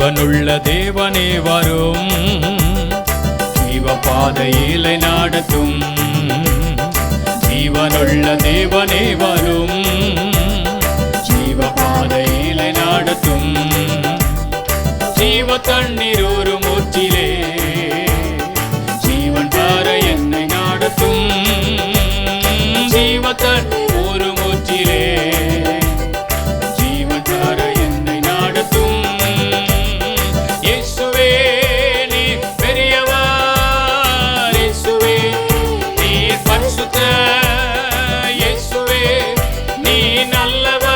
ஜீவனுள்ள தேவனே வரும், ஜீவ பாதையிலே நடத்தும். ஜீவனுள்ள தேவனே வரும், ஜீவ பாதையிலே நடத்தும். ஜீவ தண்ணீர் ஒரு மூச்சிலே ஜீவன் தர என்னை நடத்தும். ஜீவ தண்ணீர் ஒரு மூச்சிலே ஜீவன் தர என்னை நடத்தும். இயேசுவே நீ பெரியவர், இயேசுவே நீ பரிசுத்தர், இயேசுவே நீ நல்லவர்,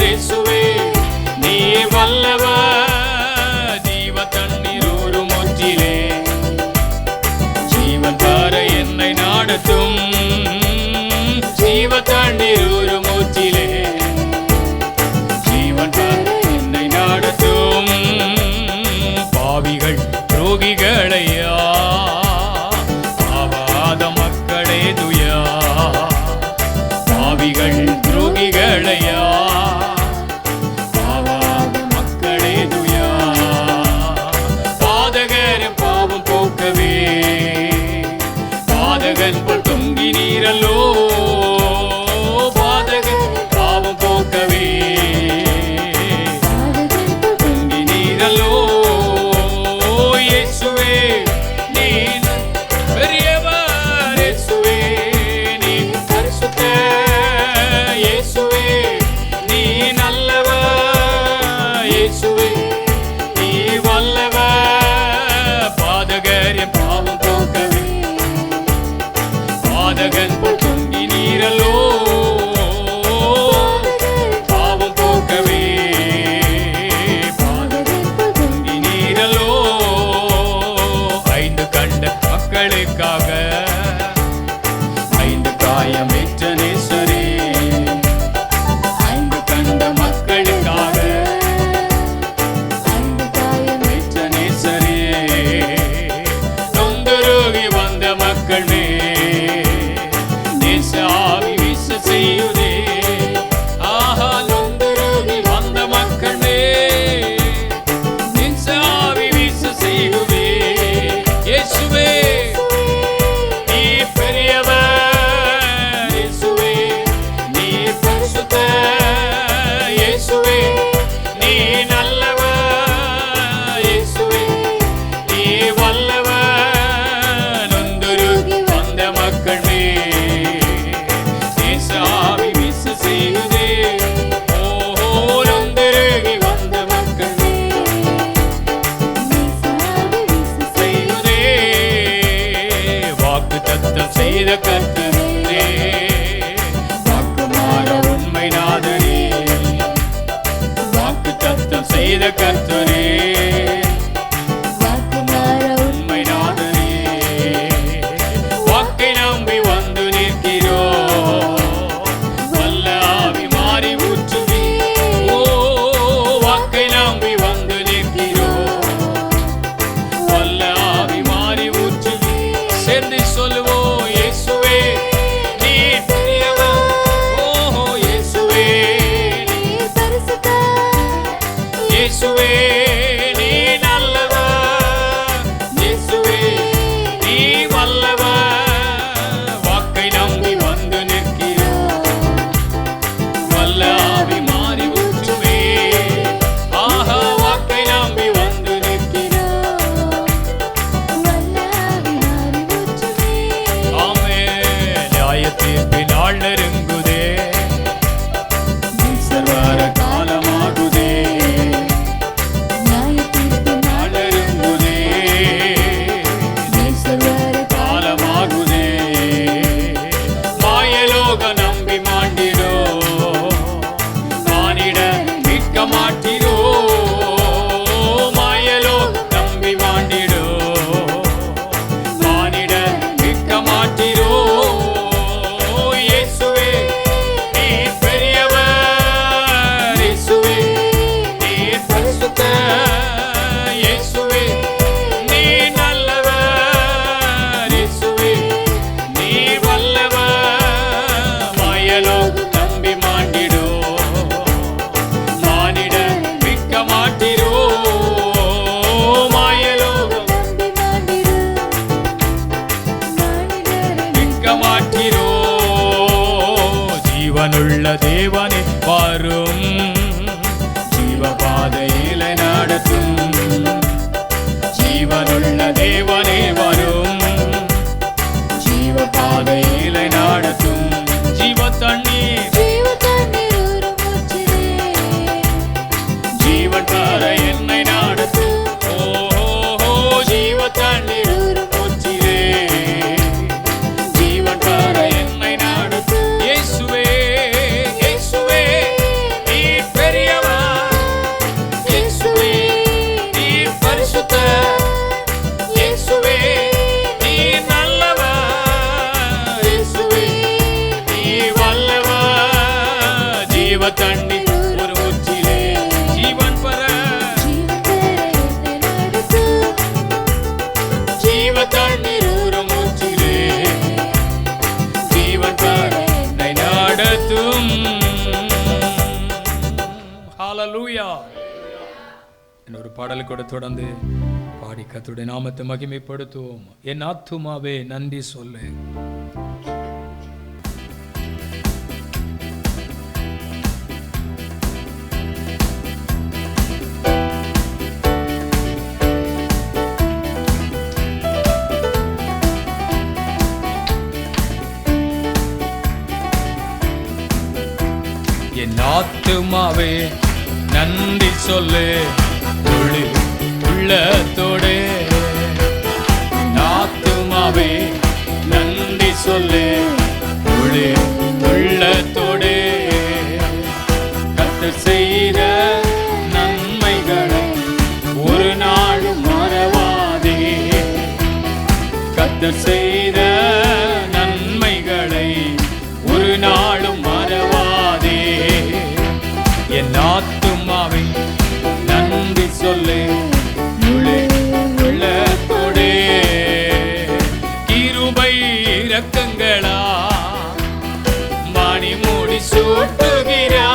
இயேசுவே நீ வல்லவர். ஜீவ தண்ணீர் ஒரு மூச்சிலே ஜீவன் தர என்னை நடத்தும். ஜீவ தண்ணீர் ஒரு மூச்சிலே ஜீவன் தர என்னை நடத்தும். பாவிகள் துரோகிகளையா ஆவாத மக்களே துயா, பாவிகள் துரோகிகளையா ஆவாத மக்களே துயா. பாதகர் பாவம் போக்கவே பாதகன் போல் தொங்கி நீரல்லோ, பாதகன் பாவம் போக்கவே தொங்கி நீரல்லோ. இயேசுவே நீ பெரியவர், இயேசுவே நீ பரிசுத்தர், இயேசுவே நீ நல்லவர், இயேசுவே நீ வல்லவர். பாதகர் என் பாவம் போக்கவே பாதகன் போல் தொங்கி நீரல்லோ, பாவம் போக்கவே பாதகன் போல் தொங்கி நீரல்லோ. ஐந்து கண்ட மக்களுக்காக ஐந்து காயமேற்ற நேசரே, ஐந்து கண்ட மக்களுக்காக ஐந்து காயமேற்ற நேசரே. நொந்தருகி வந்த மக்கள் நேச ஆவி வீச செய்யுதே. ஆஹா நொந்தருகி வந்த மக்கள் நேச ஆவி வீச செய்யுதே. இயேசுவே நீ பெரியவர், இயேசுவே நீ பரிசுத்தர், இயேசுவே நீ நல்லவர், இயேசுவே நீ வல்லவர். நொந்தருகி வந்த மக்கள் நேச ஆவி வீச செய்யுதே. ஓஹோ நொந்தருகி வந்த மக்கள் செய்யுதே. வாக்கு தத்தம் செய்த கர்த்தரே, வாக்கு மாற உண்மை நாதரே, வாக்கு தத்தம் செய்த கர்த்தரே, வாக்கு மாற உண்மை நாதரே. வாக்கை நம்பி வந்து நிற்கிறோம், வல்ல ஆவி மாறி ஊற்றுவே. ஓ வாக்கை நம்பி வந்து நிற்கிறோம், வல்ல ஆவி மாறி ஊற்றுவே. சேர்ந்து சொல்லுவோம், இயேசுவே நீ பெரியவர், ஓஹோ இயேசுவே நீ பரிசுத்தர், இயேசுவே நீ தேவனே வரும், ஜீவபாதையிலே நடத்தும். ஜீவனுள்ள தேவனே வரும், ஜீவபாதையிலே நடத்தும். ஜீவ தண்ணீர் ஜீவன் தர என்னை நடத்தும். ஓ ஜீவ தண்ணீர் மூச்சிலே ஜீவன் தர என்னை நடத்தும். இயேசுவே இயேசுவே நீர் பெரியவர், இயேசுவே நீர் பரிசுத்தர், இயேசுவே நீர் நல்லவர், இயேசுவே நீர் வல்லவர். ஜீவ தண்ணீர் ஒரு மூச்சிலே ஜீவன் பெற, ஜீவ தண்ணீர் ஒரு மூச்சிலே ஜீவன் பெற என்னை நடத்தும். ஹalleluya. இன்னொரு பாடல் கூட தொடர்ந்து பாடி கர்த்தருடைய நாமத்தை மகிமைப்படுத்துவோம். என் ஆத்துமாவே நன்றி சொல்லு. என் ஆத்துமாவே நன்றி சொல்லு, முழு உள்ளத்தோடு. ஆத்துமாவே நன்றி சொல்லு, முழு உள்ளத்தோடு. கர்த்தர் செய்த நன்மைகளை ஒரு நாளும் மறவாதே. கர்த்தர் செய்த நன்மைகளை ஒரு நாளும் மறவாதே. என் ஆத்துமாவே நன்றி சொல்லு, முழு உள்ளத்தோடு. கிருபை இரக்கங்களா மணிமுடி சூட்டுகிறா,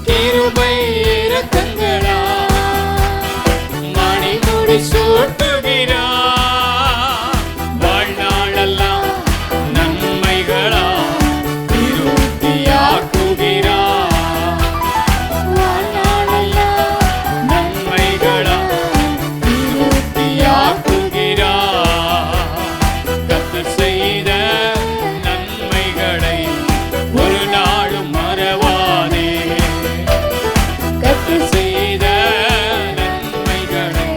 கிருபை இரக்கங்களா மணிமுடி சூட்டுகிறா. வாழ்நாளெல்லாம் நன்மைகளா திருப்தியாக்குகிறா, நன்மைகளா திருப்தியாக்குகிறா. கர்த்தர் செய்த நன்மைகளை ஒரு நாளும் மறவாதே. கர்த்தர் செய்த நன்மைகளை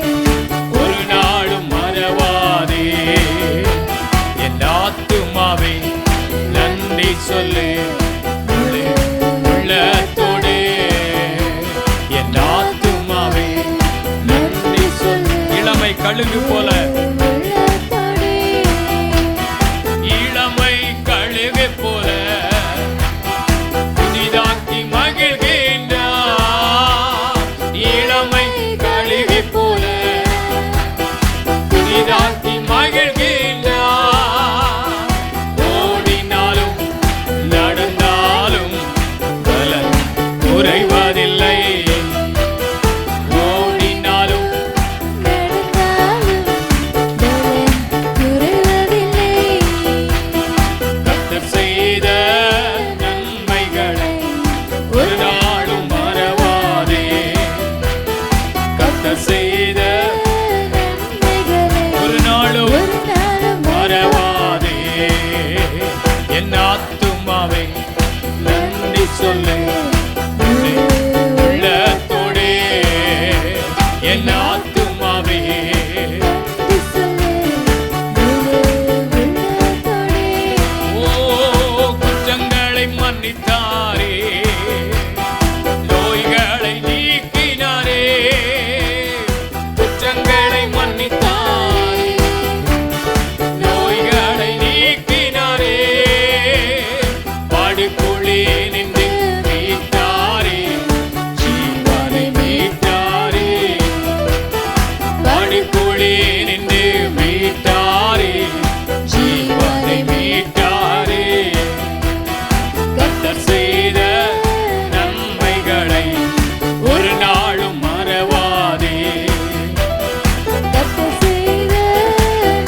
ஒரு நாளும் மறவாதே. என் ஆத்துமாவே நன்றி சொல்லு, முழு உள்ளத்தோடு. என் ஆத்துமாவே நன்றி சொல்லு. இளமை கழுகு போல, இளமை கழுகு போல புதிதாக்கி மகிழ்கின்றார். இளமை கழுகு போல புதிதாக்கி மகிழ்கின்றார். ஓடினாலும் நடந்தாலும் பலன் குறைவதில்லை. ஓடினாலும் கர்த்தர் செய்த நன்மைகளை ஒரு நாளும் மறவாதே. கர்த்தர் செய்த ஒரு நாளும் மறவாதே. என் ஆத்துமாவே நன்றி சொல்லு, முழு உள்ளத்தோடு. என் ஆத்துமாவே ஓ குற்றங்களை மன்னித்தாரே, நோய்களை நீக்கினாரே. குற்றங்களை மன்னித்தாரே, நோய்களை நீக்கினாரே. படுகுழி நின்று மீட்டாரே, ஜீவனை மீட்டாரே. படுகுழி நின்று மீட்டாரே, ஜீவனை மீட்டாரே. கர்த்தர் செய்த நன்மைகளை ஒரு நாளும் மறவாதே. கர்த்தர் செய்த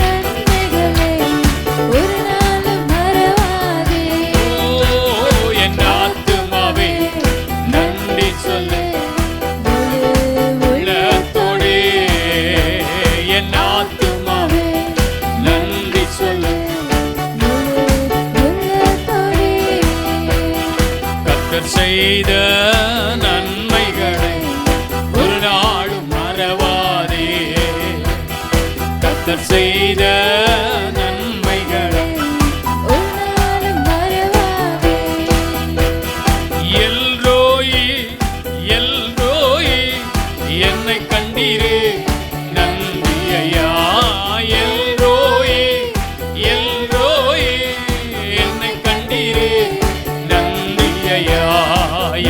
நன்மைகளை ஒரு நாளும் மறவாதே. கர்த்தர் செய்த நன்மைகளை எல்ரோயி எல்ரோயி என்னை கண்டீரே நன்றி ஐயா. எல்ரோயி எல்ரோயி என்னை கண்டீரே நன்றி ஐயா.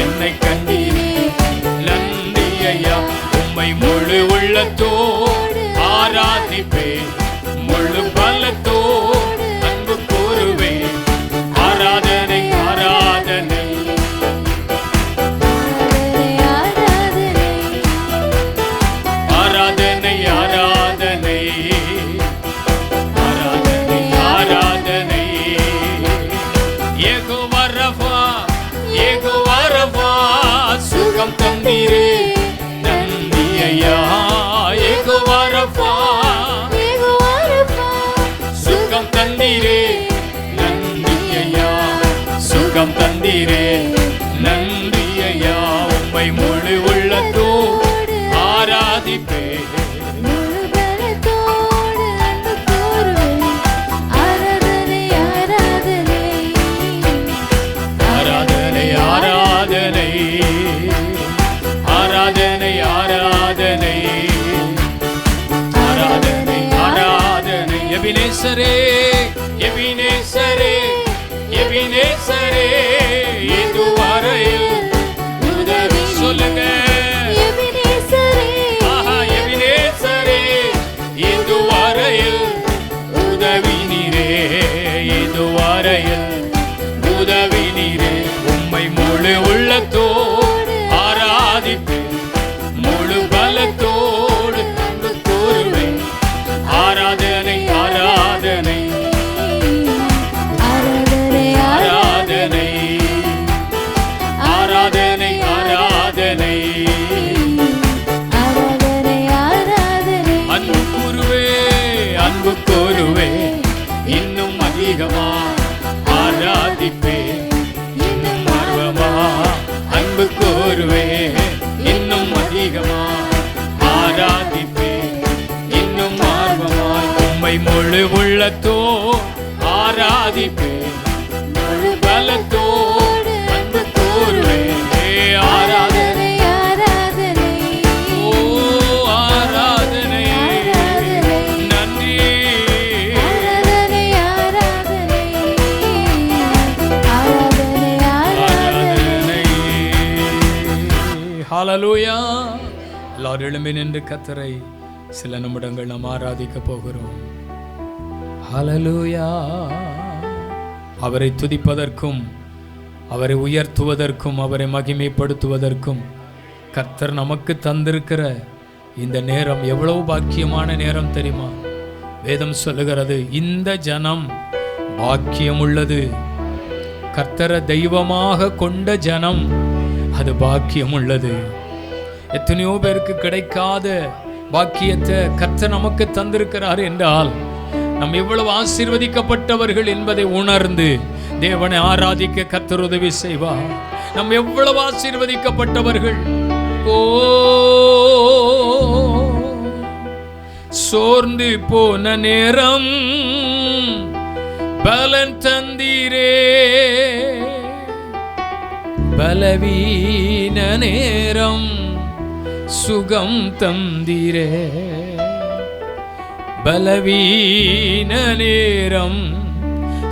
என்னை கண்டீரே நன்றி ஐயா. உம்மை முழு உள்ளத்தோடு ஆராதிப்பேன், முழு பலத்தோடு அன்பு கூறுவேன். ஆராதனை ஆராதனை ஆராதனை ஆராதனை ஆராதனை ஆராதனை. யெகோவா ரஃபா யெகோவா ரஃபா சுகம் தந்தீரே நன்றி ஐயா. யெகோவா ரஃபா சுகம் தந்தீரே நன்றி ஐயா. சுகம் தந்தீரே நன்றி ஐயா. உம்மை முழு உள்ளத்தோடு ஆராதிப்பேன், ஆராதனை ஆராதனை ஆராதனை ஆராதனை ஆராதனை ஆராதனை. எபினேசரே எபினேசரே எபினேசரே இதுவரையில் உதவி சொல்லுங்க. ஆஹா எபினேசரே இதுவரையில் உதவி நீரே, இதுவரையில் உதவி நீரே. உம்மை முழு உள்ளத்தோடு ஆராதிப்பேன், முழு பலத்தோடு அன்பு கூறுவேன். ஆராதனை ஆராதனை ஆராதனை ஆராதனை ஆராதனை. அன்பு கூறுவே அன்பு கூறுவே இன்னும் அதிகமா ஆராதிப்பே, இன்னும் ஆர்வமா அன்பு கூறுவே இன்னும் அதிகமா ஆராதிப்பே, இன்னும் ஆர்வமாய் உம்மை முழு உள்ளத்தோ ஆராதிப்பே, முழு பலத்தோடு அன்பு கூறுவே. ஆராதனை ஓ ஆராதனை நன்றி ஆராதனை. ஹல்லேலூயா. எல்லாரும் எழும்பி நின்று கர்த்தரை சில நிமிடங்கள் நாம் ஆராதிக்க போகிறோம். ஹல்லேலூயா. அவரை துதிப்பதற்கும் அவரை உயர்த்துவதற்கும் அவரை மகிமைப்படுத்துவதற்கும் கர்த்தர் நமக்கு தந்திருக்கிற இந்த நேரம் எவ்வளவு பாக்கியமான நேரம் தெரியுமா? வேதம் சொல்லுகிறது, இந்த ஜனம் பாக்கியம் உள்ளது. கர்த்தரை தெய்வமாக கொண்ட ஜனம் அது பாக்கியம் உள்ளது. எத்தனையோ பேருக்கு கிடைக்காத பாக்கியத்தை கர்த்தர் நமக்கு தந்திருக்கிறார் என்றால் நாம் எவ்வளவு ஆசீர்வதிக்கப்பட்டவர்கள் என்பதை உணர்ந்து தேவனை ஆராதிக்க கர்த்தர் உதவி செய்வார். நாம் எவ்வளவு ஆசீர்வதிக்கப்பட்டவர்கள். ஓ சோர்ந்து போன நேரம் பலன் தந்தீரே, பலவீன நேரம் சுகம் தந்தீரே, பலவீன நேரம்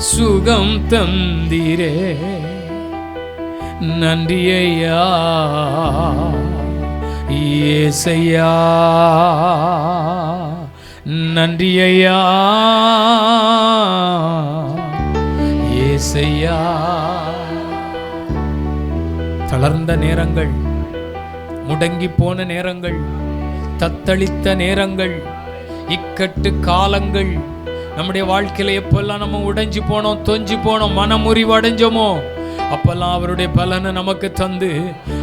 சுகம் தந்தீரே. நன்றி ஐயா இயேசையா, நன்றி ஐயா இயேசையா. தளர்ந்த நேரங்கள், முடங்கி போன நேரங்கள், தத்தளித்த நேரங்கள், இக்கட்டு காலங்கள் நம்முடைய வாழ்க்கையில எப்பெல்லாம் நம்ம உடைஞ்சு போனோம், தொஞ்சு போனோம், மனமுறிவு அடைஞ்சோமோ அப்பெல்லாம் அவருடைய பலனை நமக்கு தந்து,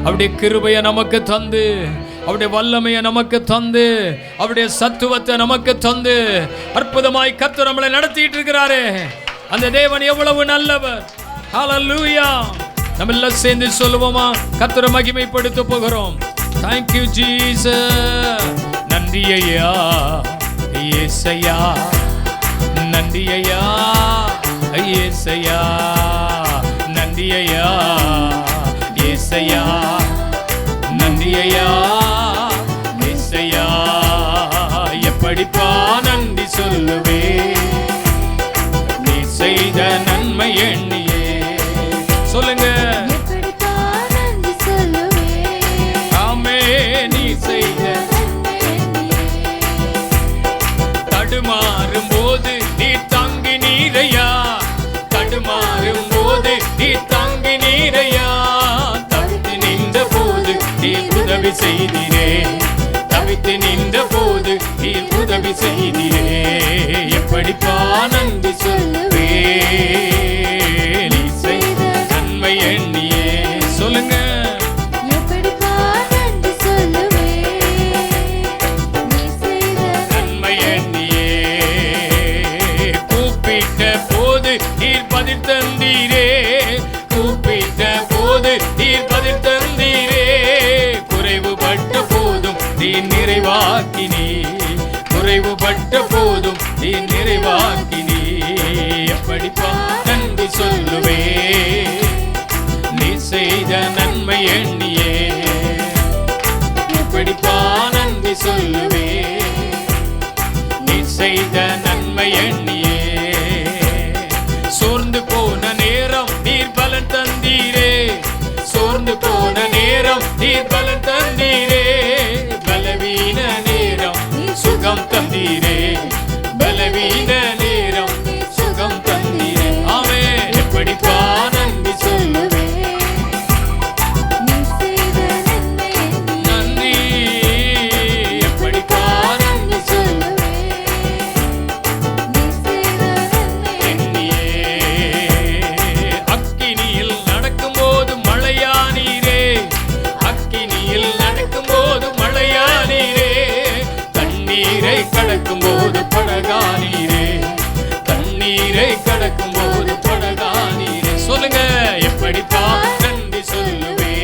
அவருடைய கிருபையை நமக்கு தந்து, அவருடைய வல்லமையை நமக்கு தந்து, அவருடைய சத்துவத்தை நமக்கு தந்து அற்புதமாய் கர்த்தர் நம்மளை நடத்திட்டு இருக்கிறாரே. அந்த தேவன் எவ்வளவு நல்லவர். ஹல்லேலூயா. நம்ம எல்லாம் சேர்ந்து சொல்லுவோமா? கர்த்தரை மகிமைப்படுத்த போகிறோம். Thank you Jesus. நன்றி ஐயா இயேசு. ஏசையா நன்றி ஐயா, ஏசையா நன்றி ஐயா, ஏசையா நன்றி ஐயா, ஏசையா எப்படிப்பா நன்றி சொல்லுவே நீ செய்த நன்மை எண்ணியே. சொல்லுங்க, ஆமே நீ செய்த. தடுமாறும் போது நீ தாங்கி நீரையா, தடுமாறும் போது நீ தாங்கி நீரையா, தவித்து நின்ற போது நீ உதவி செய்திரே, தவித்து நின்ற போது நீ உதவி செய்திரே. எப்படிப்பா நன்றி சொல்லுவே நீ செய்த நன்மை எண்ணியே. சொல்லுங்க, பதில் தந்தீரே, கூப்பிட்ட போது நீர் பதில் தந்தீரே, குறைவுபட்ட போதும் நீ நிறைவாக்கினீ, குறைவுபட்ட போதும் நீ நிறைவாக்கினீ. எப்படிப்பா நன்றி சொல்லுவே நீ செய்த நன்மை எண்ணியே. எப்படிப்பா நன்றி சொல்லுவே நீ செய்த நன்மை எண்ணியே. சோர்ந்து போன நேரம் நீர் பலன் தந்தீரே, சோர்ந்து போன நேரம் நீர் பலன் தந்தீரே, பலவீன நேரம் சுகம் தந்தீரே, பலவீன நேரம் சுகம் தந்தீரே. ஆமே எப்படிப்பா நன்றி சொல்லுவே நன்றி, எப்படிப்பா நன்றி சொல்லுவே எண்ணியே. அக்கினியில் நடக்கும்போது மழையானீரே, அக்கினியில் நடக்கும்போது மழையானீரே, தண்ணீரை கடக்கும்போது படகானீரே, தண்ணீரை கடக்கும்போது படகானீரே. சொல்லுங்க, எப்படிப்பா நன்றி சொல்லுவே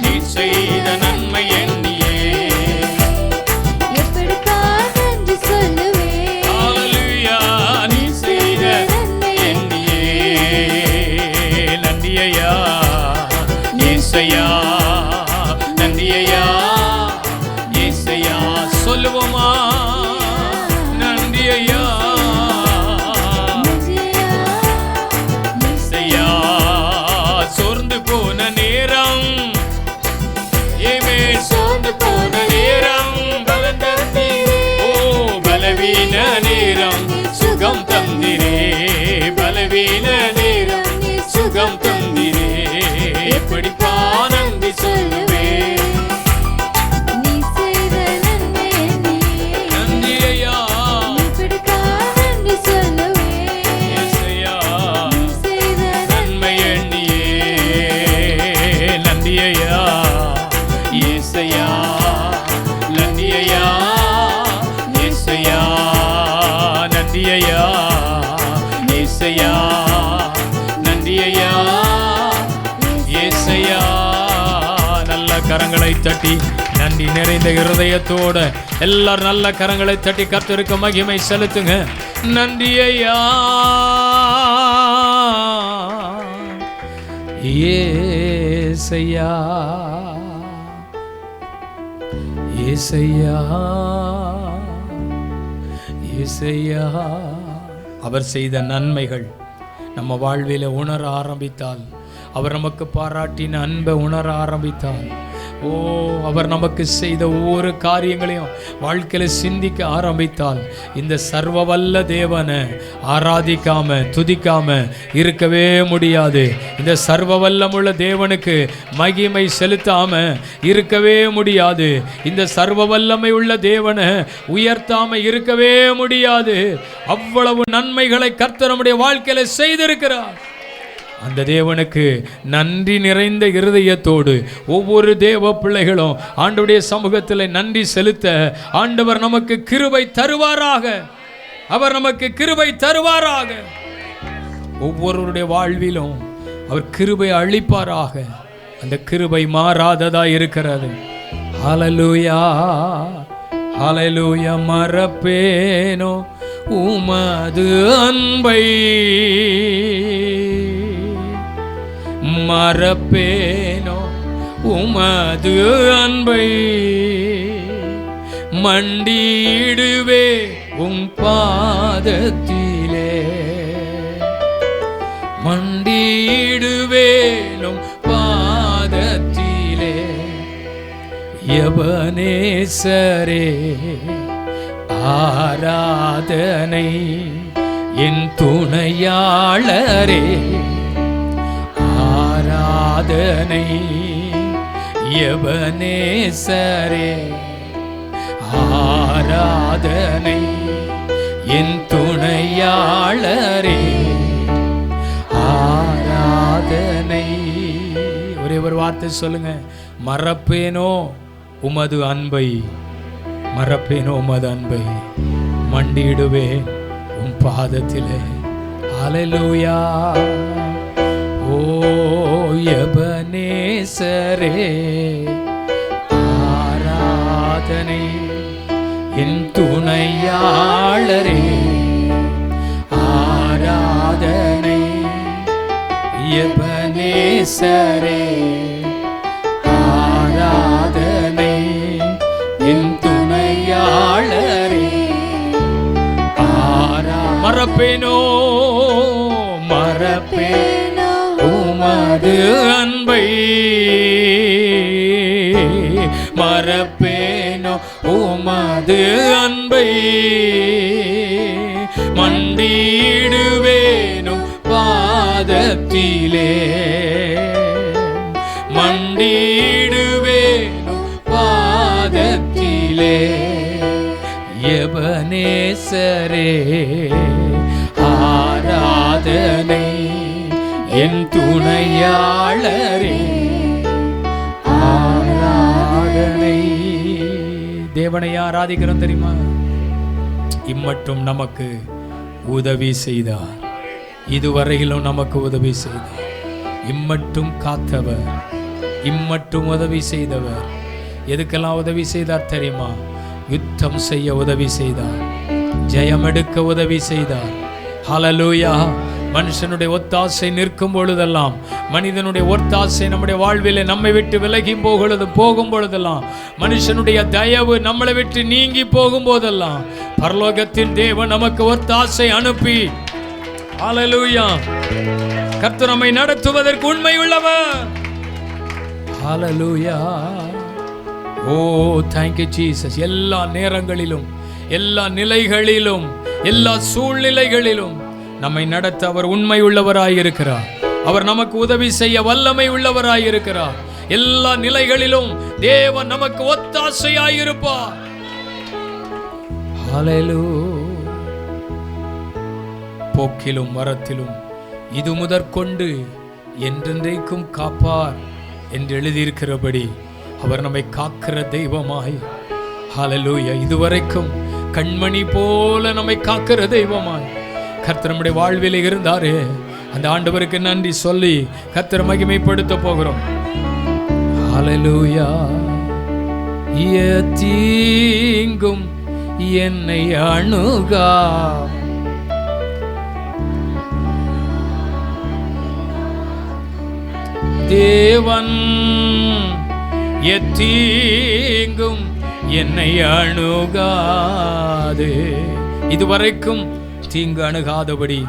நீ செய்த நன்மை எண்ணியே. ஹல்லேலூயா, நீ செய்த எண்ணியே. நன்றி ஐயா, ஏசையா நன்றி ஐயா, ஏசையா. சொல்லுவோமா, நன்றி ஐயா, ஏசையா. சோர்ந்து போன நேரம், ஏமே சோர்ந்து போன நேரம் பலன் தந்தீரே, ஓ பலவீன நேரம் சுகம் தந்தீரே, பலவீன நேரம் சுகம் தந்தீரே. எப்படிப்பா நன்றி சொல்லுவே நன்றி ஐயா, ஏசையா நன்மை எண்ணியே. நன்றி ஐயா, ஏசையா நன்றி ஐயா, ஏசையா நன்றி ஐயா, ஏசையா நன்றி ஐயா, ஏசையா. நல்ல கரங்களை தட்டி நன்றி நிறைந்த இருதயத்தோட எல்லாரும் நல்ல கரங்களை தட்டி கர்த்தருக்கு மகிமை செலுத்துங்க. நன்றி ஐயா, ஏசையா, ஏசையா, ஏசையா. அவர் செய்த நன்மைகள் நம்ம வாழ்வில உணர ஆரம்பித்தால், அவர் நமக்கு பாராட்டின அன்பை உணர ஆரம்பித்தால், ஓ அவர் நமக்கு செய்த ஒவ்வொரு காரியங்களையும் வாழ்க்கையில சிந்திக்க ஆரம்பித்தால், இந்த சர்வ வல்ல தேவனை ஆராதிக்காம துதிக்காம இருக்கவே முடியாது. இந்த சர்வ வல்லமுள்ள தேவனுக்கு மகிமை செலுத்தாம இருக்கவே முடியாது. இந்த சர்வ வல்லமை உள்ள தேவனை உயர்த்தாம இருக்கவே முடியாது. அவ்வளவு நன்மைகளை கர்த்தர் நம்முடைய வாழ்க்கையில செய்திருக்கிறார். அந்த தேவனுக்கு நன்றி நிறைந்த இருதயத்தோடு ஒவ்வொரு தேவ பிள்ளைகளும் ஆண்டவருடைய சமூகத்தில் நன்றி செலுத்த ஆண்டவர் நமக்கு கிருபை தருவாராக. அவர் நமக்கு கிருபை தருவாராக. ஒவ்வொருவருடைய வாழ்விலும் அவர் கிருபை அளிப்பாராக. அந்த கிருபை மாறாததா இருக்கிறது. ஹல்லேலூயா, ஹல்லேலூயா. மறப்பேனோ உமது அன்பை, மறப்பேனோ உமது அன்பை, மண்டியிடுவே உம் பாதத்திலே, மண்டியிடுவேனும் பாதத்திலே. எபனேசரே ஆராதனை, என் துணையாளரே ஆராதனை. எபனேசரே ஆராதனை, என் துணையாளரே ஆராதனை. ஒரே ஒரு வார்த்தை சொல்லுங்க, மறப்பேனோ உமது அன்பை, மறப்பேனோ உமது அன்பை, மண்டியிடுவேன் உம் பாதத்திலே. ஹல்லேலூயா. ஓ எபனேசரே ஆராதனை, என் துணையாளரே ஆராதனை. எபனேசரே ஆராதனை, என் துணையாளரே மறப்பேனோ, மறப்பேனோ உமது அன்பை, மறப்பேனோ உமது அன்பை, மண்டியிடுவேனும் பாதத்திலே, மண்டியிடுவேனும் பாதத்திலே. எபனேசரே ஆராதனை, என் துணையாளரே ஆராதனை. தேவனை ஆராதிக்கிறோம் தெரியுமா? இம்மட்டும் நமக்கு உதவி செய்தார், இதுவரையிலும் நமக்கு உதவி செய்தார். இம்மட்டும் காத்தவர், இம்மட்டும் உதவி செய்தவர். எதுக்கெல்லாம் உதவி செய்தார் தெரியுமா? யுத்தம் செய்ய உதவி செய்தார், ஜெயம் எடுக்க உதவி செய்தார். ஹல்லேலூயா. மனுஷனுடைய ஒத்தாசை நிற்கும் பொழுதெல்லாம், மனிதனுடைய ஒத்தாசை நம்முடைய வாழ்விலே நம்மை விட்டு விலகி போகும் பொழுதெல்லாம், மனுஷனுடைய தயவு நம்மளை விட்டு நீங்கி போகும் போதெல்லாம், பரலோகத்தின் தேவன் நமக்கு ஒத்தாசை அனுப்பி, ஹல்லேலூயா, கர்த்தர் நம்மை நடத்துவதற்கு உண்மை உள்ளவர். ஹல்லேலூயா. ஓ thank you Jesus. எல்லா நேரங்களிலும், எல்லா நிலைகளிலும், எல்லா சூழ்நிலைகளிலும் நம்மை நடத்த அவர் உண்மை உள்ளவராயிருக்கிறார். அவர் நமக்கு உதவி செய்ய வல்லமை உள்ளவராயிருக்கிறார். எல்லா நிலைகளிலும் தேவன் நமக்கு ஒத்தாசையாயிருப்பார். ஹல்லேலூயா. போக்கிலும் வரத்திலும் இது முதற்கொண்டு என்றென்றைக்கும் காப்பார் என்று எழுதியிருக்கிறபடி அவர் நம்மை காக்கிற தெய்வமாய், ஹல்லேலூயா, இதுவரைக்கும் கண்மணி போல நம்மை காக்கிற தெய்வமாய் கர்த்தர் நம்முடைய வாழ்விலே இருந்தாரே, அந்த ஆண்டவருக்கு நன்றி சொல்லி கர்த்தர் மகிமைப்படுத்த போகிறோம். ஹல்லேலூயா. தீங்கும் என்னை அணுகா, தேவன் எத்தீங்கும் என்னை அணுகாது. இதுவரைக்கும் தீங்கு அணுகாதபடி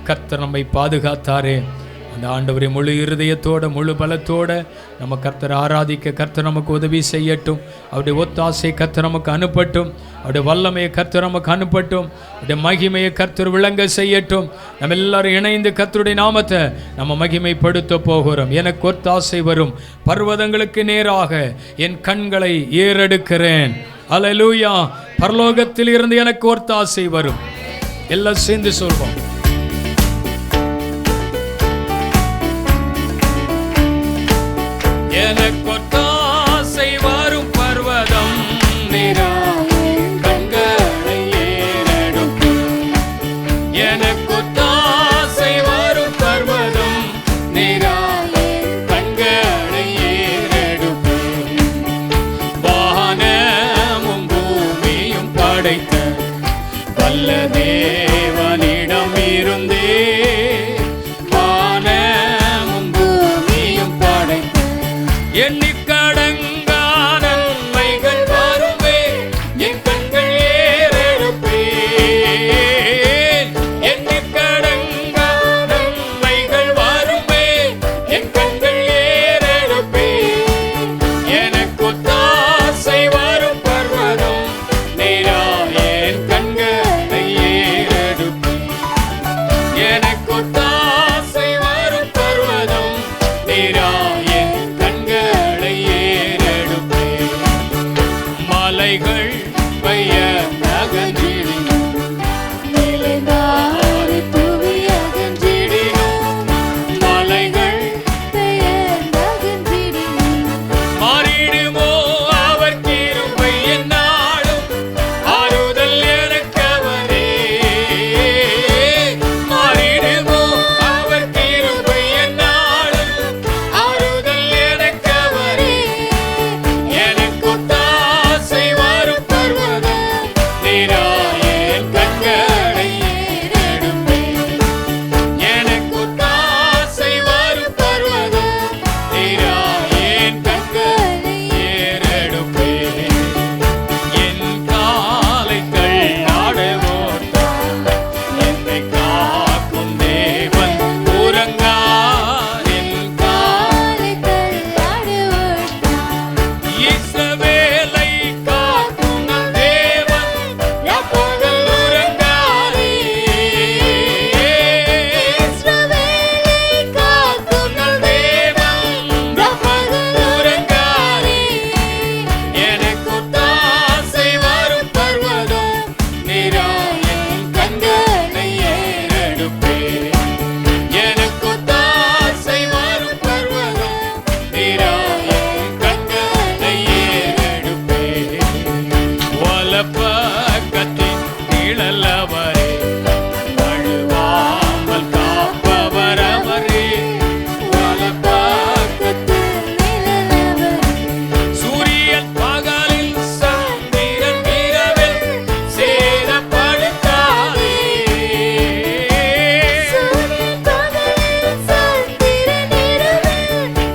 கர்த்தர் நம்மை பாதுகாத்தாரே, அந்த ஆண்டவரை முழு இருதயத்தோட முழு பலத்தோட நம்ம கர்த்தரை ஆராதிக்க கர்த்தர் நமக்கு உதவி செய்யட்டும். அவருடைய ஒத்தாசை கர்த்தர் நமக்கு அனுப்பட்டும், அவருடைய வல்லமையை கர்த்தர் நமக்கு அனுப்பட்டும், அவருடைய மகிமையை கர்த்தர் விளங்க செய்யட்டும். நம்ம எல்லாரும் இணைந்து கர்த்தருடைய நாமத்தை நம்ம மகிமைப்படுத்த போகிறோம். எனக்கு ஒத்தாசை வரும் பர்வதங்களுக்கு நேராக என் கண்களை ஏறெடுக்கிறேன். அல்லேலூயா. பரலோகத்தில் இருந்து எனக்கு ஒத்தாசை வரும். எல்லாம் சேர்ந்து சொல்வோம். எனக்கு ஒத்தாசை வரும் பர்வதம் நீரா, கண்களை ஏறெடுக்கும். எனக்கு ஒத்தாசை வரும் பர்வதம் நீரா, கண்களை ஏறெடுக்கும். வானமும் பூமி படைத்த வல்ல தேவனிடம் இருந்தே வானமும் பூமியும் படைத்த எண்ணிக்கடங்கா நன்மைகள் வருமே என் கண்கள் ஏறெடுப்பேன். எண்ணிக்கடங்கா நன்மைகள் வருமே என் கண்கள் ஏறெடுப்பேன். எனக்கு ஒத்தாசை வரும் பர்வதம் நீரா என் கண்களை ஏறெடுப்பேன். எனக்கு ஒத்தாசை வரும் பர்வதம் நீரா என் கண்களை ஏறெடுப்பேன். மலைகள் பெய்ய அகன்றிடினும் நிலைநாறு புவி அகன்றிடினும் மலைகள் பெய்ய அகன்றிடினும் மாறிடுமோ அவர் கிருபை என்னாலும் ஆறுதல் எனக்கவரே. மாறிடுமோ அவர் கிருபை என்னாலும் ஆறுதல் எனக்கவரே. எனக்கு ஒத்தாசை வரும் பர்வதம் நீரா என் கண்களை ஏறெடுப்பேன். எனக்கு ஒத்தாசை வரும் பர்வதம் நீரா என் கண்களை ஏறெடுப்பேன். என் காலைகள் ஆடவோட்டால் என்னை காக்கும் தேவன் உறங்கார். என் காலைகள் ஆடவோட்டால் இஸ்ரவேலை காக்கும் நம் தேவன் எப்பகல் உறங்காரே. இஸ்ரவேலை காக்கும் நம் தேவன் எப்பகல் உறங்காரே. எனக்கு ஒத்தாசை வரும் பர்வதம் நீரா என் கண்களை ஏறெடுப்பேன். எனக்கு ஒத்தாசை வரும் பர்வதம் நீரா என் கண்களை ஏறெடுப்பேன். வலப்பக்கத்தின் நிழலவரே வழுவாமல் காப்பவர் அவரே. வலப்பக்கத்தின் நிழலவரே சூரியன் பகலில் சந்திரன் இரவில் சேதப்படுத்தாதே. சூரியன் பகலில் சந்திரன் இரவில்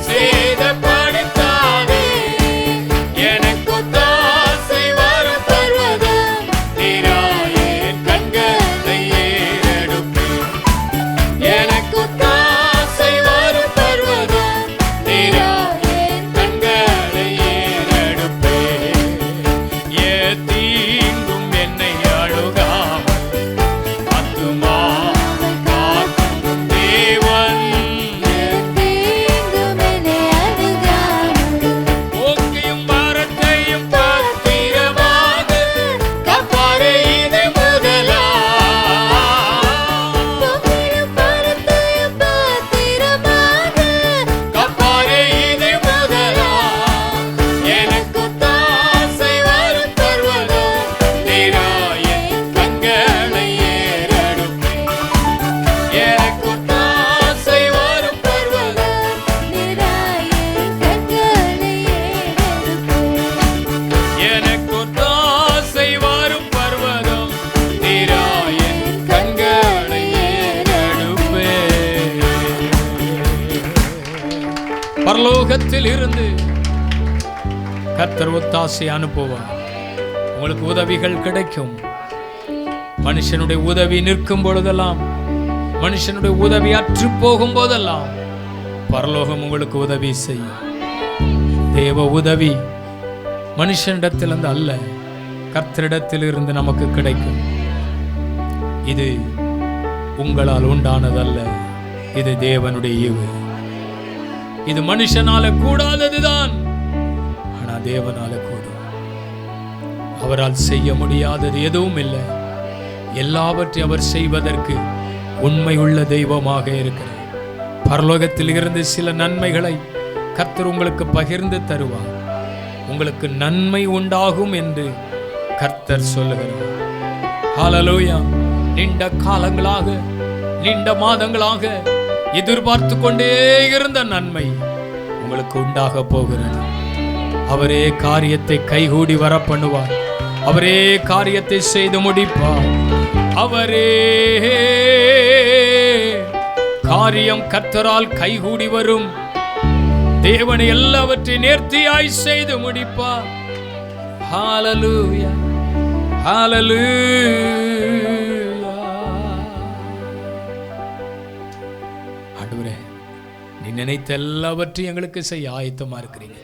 சேதப்படுத்தாதே. எனக்கு ஒத்தாசை வரும் பர்வதம் நீரா என் கண்களை ஏறெடுப்பேன். எனக்கு ஒத்தாசை வரும் பர்வதம் நீரா என் கண்களை ஏறெடுப்பேன். தீங்கும் என்னை அழுகாமல் ஆத்துமாவை காக்கும் தேவன். தீங்கும் என்னை அழுகாமல் போக்கையும் மரத்தையும் பத்திரமாக காப்பாரே இது முதலா. போக்கையும் மரத்தையும் பத்திரமாக காப்பாரே இது முதலா. எனக்கு ஒத்தாசை வரும் பர்வதம் நீரா என் கண்களை ஏறெடுப்பேன். எனக்கு ஒத்தாசை வரும் பர்வதம் நீரா என் கண்களை ஏறெடுப்பேன். எனக்கு ஒத்தாசை வரும் பர்வதம் நீரா என் கண்களை ஏறெடுப்பேன். பரலோகத்தில் இருந்து கர்த்தர் ஒத்தாசை அனுப்புவார். உங்களுக்கு உதவிகள் கிடைக்கும். மனுஷனுடைய உதவி நிற்கும் பொழுதெல்லாம், மனுஷனுடைய உதவி அற்று போகும் போதெல்லாம் பரலோகம் உங்களுக்கு உதவி செய்யும். தேவ உதவி மனுஷனிடத்திலிருந்து அல்ல, கர்த்தரிடத்தில் இருந்து நமக்கு கிடைக்கும். இது உங்களால் உண்டானதல்ல, இது தேவனுடைய ஈவு. இது மனுஷனால கூடாததுதான், ஆனா தேவனால கூடும். அவரால் செய்ய முடியாதது எதுவும் இல்லை. எல்லாவற்றையும் அவர் செய்வதற்கு உண்மையுள்ள தெய்வமாக இருக்கிறார். பரலோகத்தில் இருந்து சில நன்மைகளை கர்த்தர் உங்களுக்கு பகிர்ந்து தருவார். உங்களுக்கு நன்மை உண்டாகும் என்று கர்த்தர் சொல்லுகிறார். ஹல்லேலூயா. நீண்ட காலங்களாக, நீண்ட மாதங்களாக எதிர்பார்த்து கொண்டே இருந்த நன்மை உங்களுக்கு உண்டாக போகிறது. அவரே காரியத்தை கைகூடி வர பண்ணுவார். அவரே காரியத்தை செய்து முடிப்பார். அவரே காரியம் கர்த்தரால் கைகூடி வரும். தேவனை எல்லாவற்றையும் நேர்த்தியாய் செய்து முடிப்பார். ஹல்லேலூயா, ஹல்லேலூயா. ஆண்டவரே, நீ நினைத்த எல்லாவற்றையும் எங்களுக்கு செய்ய ஆயத்தமா இருக்கிறீங்க.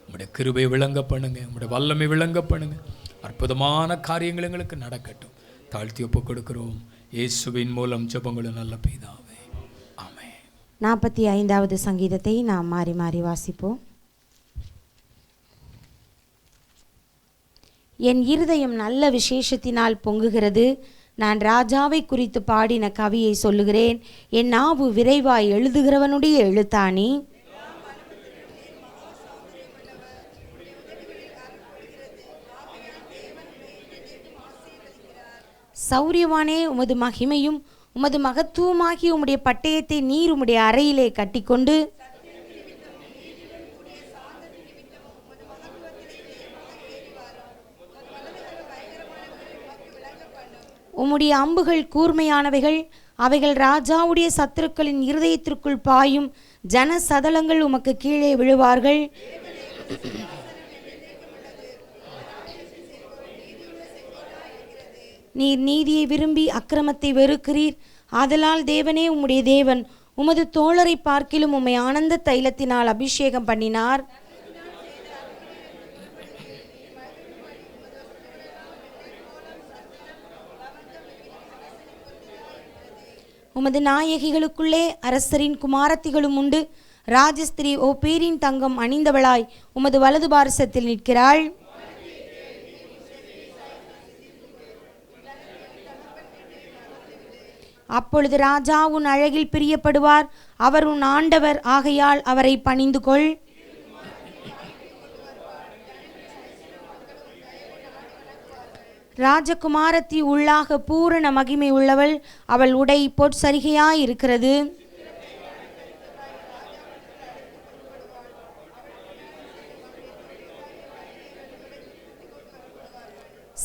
உங்களுடைய கிருபை விளங்க பண்ணுங்க, உங்களுடைய வல்லமை விளங்க பண்ணுங்க. அற்புதமான காரியங்கள் எங்களுக்கு நடக்கட்டும். தாழ்த்தி ஒப்பு கொடுக்கிறோம் இயேசுவின் மூலம் ஜெபங்களும் நல்ல பிதாவே, ஆமென். 45வது சங்கீதத்தை நாம் மாறி மாறி வாசிப்போம். என் இருதயம் நல்ல விசேஷத்தினால் பொங்குகிறது. நான் ராஜாவை குறித்து பாடின கவியை சொல்லுகிறேன். என் நாவு விரைவாய் எழுதுகிறவனுடைய எழுத்தாணி. சௌரியவானே, உமது மகிமையும் உமது மகத்துவமாகி உம்முடைய பட்டயத்தை நீர் உம்முடைய அறையிலே கட்டிக்கொண்டு உம்முடைய அம்புகள் கூர்மையானவைகள். அவைகள் ராஜாவுடைய சத்துருக்களின் இருதயத்திற்குள் பாயும். ஜன சதலங்கள் உமக்கு கீழே விழுவார்கள். நீர் நீதியை விரும்பி அக்கிரமத்தை வெறுக்கிறீர். ஆதலால் தேவனே, உம்முடைய தேவன் உமது தோழரை பார்க்கிலும் உம்மை ஆனந்த தைலத்தினால் அபிஷேகம் பண்ணினார். உமது நாயகிகளுக்குள்ளே அரசரின் குமாரத்திகளும் உண்டு. ராஜஸ்திரி ஓபீரின் தங்கம் அணிந்தவளாய் உமது வலது பாரசத்தில் நிற்கிறாள். அப்பொழுது ராஜா உன் அழகில் பிரியப்படுவார். அவர் உன் ஆண்டவர் ஆகையால் அவரை பணிந்து கொள். ராஜகுமாரத்தி உள்ளாக பூரண மகிமை உள்ளவள். அவள் உடை பொற்சரிகையாயிருக்கிறது.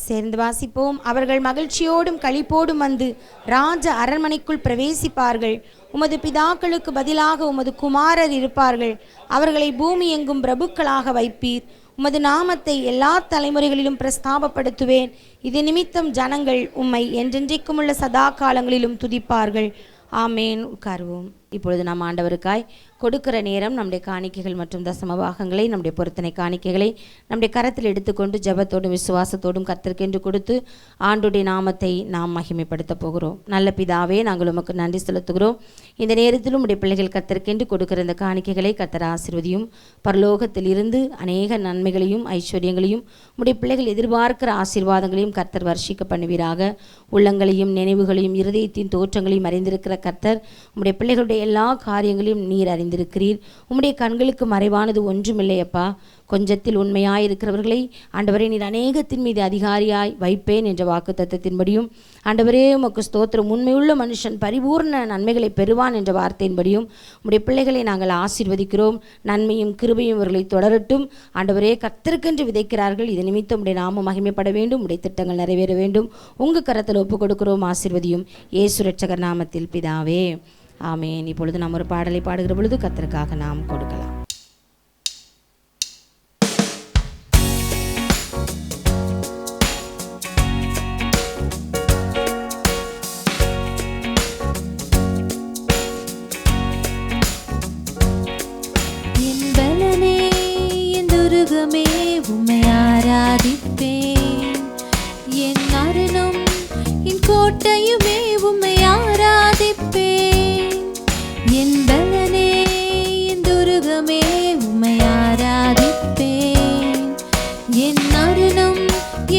சேர்ந்து வாசிப்போம். அவர்கள் மகிழ்ச்சியோடும் களிப்போடும் வந்து ராஜ அரண்மனைக்குள் பிரவேசிப்பார்கள். உமது பிதாக்களுக்கு பதிலாக உமது குமாரர் இருப்பார்கள். அவர்களை பூமி எங்கும் பிரபுக்களாக வைப்பீர். உமது நாமத்தை எல்லா தலைமுறைகளிலும் பிரஸ்தாபப்படுத்துவேன். இது நிமித்தம் ஜனங்கள் உம்மை என்றென்றைக்கும் உள்ள சதா காலங்களிலும் துதிப்பார்கள். ஆமேன். உட்காருவோம். இப்பொழுது நாம் ஆண்டவருக்காய் கொடுக்கிற நேரம் நம்முடைய காணிக்கைகள் மற்றும் தசம பாகங்களை, நம்முடைய பொருத்தனை காணிக்கைகளை நம்முடைய கரத்தில் எடுத்துக்கொண்டு ஜெபத்தோடும் விசுவாசத்தோடும் கர்த்தருக்கென்று கொடுத்து ஆண்டுடைய நாமத்தை நாம் மகிமைப்படுத்த போகிறோம். நல்ல பிதாவே, நாங்கள் உமக்கு நன்றி செலுத்துகிறோம். இந்த நேரத்திலும் உடைய பிள்ளைகள் கர்த்தருக்கென்று கொடுக்கிற இந்த காணிக்கைகளை கர்த்தர் ஆசீர்வதியும். பரலோகத்தில் இருந்து அநேக நன்மைகளையும் ஐஸ்வர்யங்களையும் உடைய பிள்ளைகள் எதிர்பார்க்கிற ஆசீர்வாதங்களையும் கர்த்தர் வர்ஷிக்க பண்ணுவீராக. உள்ளங்களையும் நினைவுகளையும் இருதயத்தின் தோற்றங்களையும் அறிந்திருக்கிற கர்த்தர் உடைய பிள்ளைகளுடைய எல்லா காரியங்களையும் நீர் அறிந்திருக்கிறீர். உம்முடைய கண்களுக்கு மறைவானது ஒன்றுமில்லையப்பா. கொஞ்சத்தில் உண்மையாயிருக்கிறவர்களை ஆண்டவரே நீர் அநேகத்தின் மீது அதிகாரியாய் வைப்பேன் என்ற வாக்கு தத்தத்தின்படியும், ஆண்டவரே உமக்கு ஸ்தோத்திரம், உண்மையுள்ள மனுஷன் பரிபூர்ண நன்மைகளை பெறுவான் என்ற வார்த்தையின்படியும் உம்முடைய பிள்ளைகளை நாங்கள் ஆசீர்வதிக்கிறோம். நன்மையும் கிருபையும் இவர்களை தொடரட்டும். ஆண்டவரே, கர்த்தருக்கென்று விதைக்கிறார்கள். இது நிமித்தம் உடைய நாமம் மகிமைப்பட வேண்டும். உடைய திட்டங்கள் நிறைவேற வேண்டும். உங்கள் கரத்தில் ஒப்புக் கொடுக்கிறோம். ஆசீர்வதியும். இயேசு இரட்சகர் நாமத்தில் பிதாவே, ஆமேன். இப்பொழுது நாம் ஒரு பாடலை பாடுகிற பொழுது கர்த்தருக்காக நாம் கொடுக்கலாம். என் பலனே, என் துருகமே, உம்மை ஆராதிப்பேன். என் அரணம், என் கோட்டையுமே, உம்மை ஆராதிப்பேன். என் பலனே, என் துருகமே, உம்மை ஆராதிப்பேன். என் அரணம்,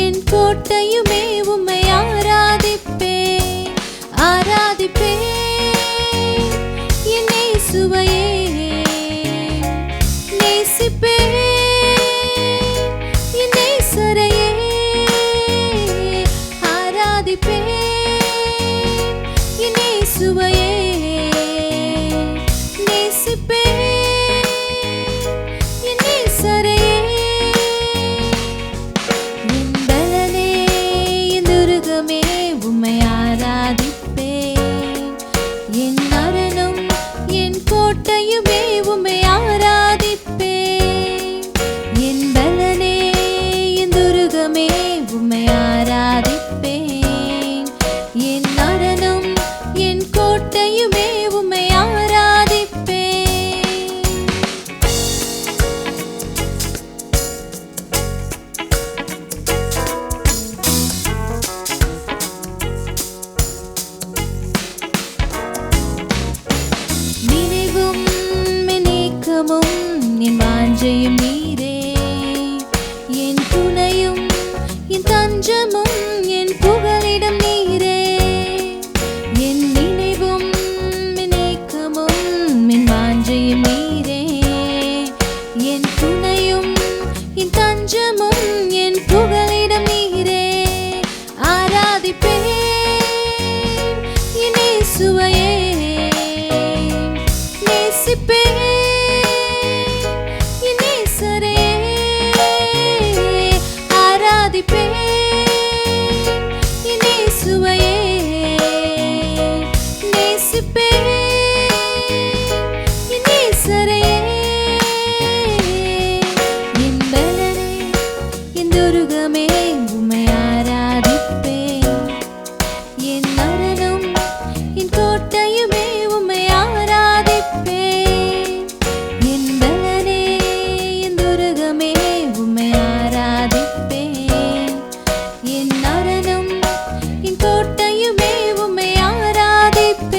என் கோட்டையுமே, உம்மை ஆராதிப்பேன். ஆராதிப்பேன் என் இயேசுவையே, நேசிப்பேன் என் நேசரையே. ஆராதிப்பேன் துருகமே உம்மை ஆராதிப்பேன். என் அரணும் என் கோட்டையுமே உம்மை ஆராதிப்பேன். என் பலனே என் துருகமே உம்மை ஆராதிப்பேன். என் அரணும் என் கோட்டையுமே உம்மை ஆராதிப்பேன். நினைவும் நேக்கமும் என் வாஞ்சையும் நீரே, என் துணையும் என் தஞ்சமும் என் புகலிடம் நீரே. என் நினைவும் நேக்கமும் என் வாஞ்சையும் நீரே, என் துணையும் என் தஞ்சமும் என் புகலிடம் நீரே. ஆராதிப்பேன் என் இயேசுவையே, நேசிப்பேன் என் நேசரே. ஆராதிப்பேன் என் இயேசுவையே, நேசிப்பேன் என் நேசரே. என் பலனே என் துருகமே உம்மை ஆராதிப்பேன். என் அரணும் என் கோட்டையுமே உம்மை ஆராதிப்பேன். என் பலனே என் துருகமே உம்மை ஆராதிப்பேன். என் அரணும் என் கோட்டையுமே உம்மை ஆராதிப்பேன்.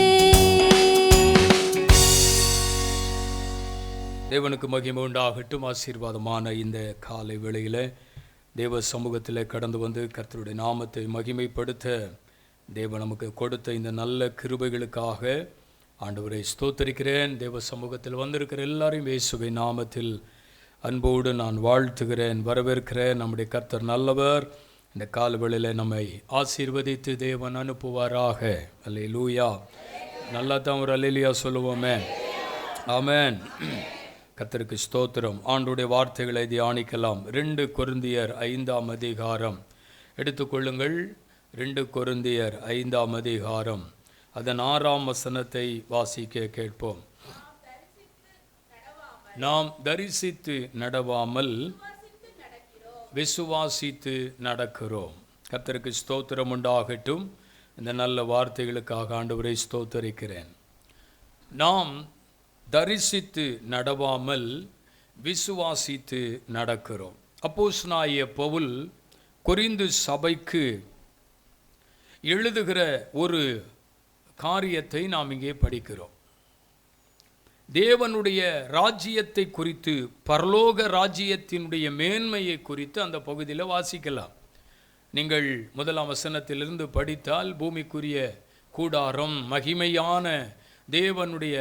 தேவனுக்கு மகிமை உண்டாகட்டும். ஆசீர்வாதமான இந்த காலை வேளையில் தேவ சமூகத்தில் கடந்து வந்து கர்த்தருடைய நாமத்தை மகிமைப்படுத்த தேவன் நமக்கு கொடுத்த இந்த நல்ல கிருபைகளுக்காக ஆண்டவரை ஸ்தோத்தரிக்கிறேன். தேவ சமூகத்தில் வந்திருக்கிற எல்லாரையும் இயேசுவின் நாமத்தில் அன்போடு நான் வாழ்த்துகிறேன், வரவேற்கிறேன். நம்முடைய கர்த்தர் நல்லவர். இந்த காலவேளையில் நம்மை ஆசீர்வதித்து தேவன் அனுப்புவாராக. அல்லேலூயா. நல்லா தான் ஒரு அல்லேலூயா சொல்லுவோமே. ஆமென். கர்த்தருக்கு ஸ்தோத்திரம். ஆண்டுடைய வார்த்தைகளை தியானிக்கலாம். 2 கொரிந்தியர் 5ஆம் அதிகாரம் எடுத்துக்கொள்ளுங்கள். 2 கொரிந்தியர் 5ஆம் அதிகாரம் அதன் 6ஆம் வசனத்தை வாசிக்க கேட்போம். நாம் தரிசித்து நடவாமல் விசுவாசித்து நடக்கிறோம். கர்த்தருக்கு ஸ்தோத்திரம் உண்டாகட்டும். இந்த நல்ல வார்த்தைகளுக்காக ஆண்டவரை ஸ்தோத்தரிக்கிறேன். நாம் தரிசித்து நடவாமல் விசுவாசித்து நடக்கிறோம். அப்போஸ்தலனாகிய பவுல் கொரிந்து சபைக்கு எழுதுகிற ஒரு காரியத்தை நாம் இங்கே படிக்கிறோம். தேவனுடைய ராஜ்யத்தை குறித்து, பரலோக ராஜ்யத்தினுடைய மேன்மையை குறித்து அந்த பகுதியில் வாசிக்கலாம். நீங்கள் 1ஆம் வசனத்திலிருந்து படித்தால் பூமிக்குரிய கூடாரம், மகிமையான தேவனுடைய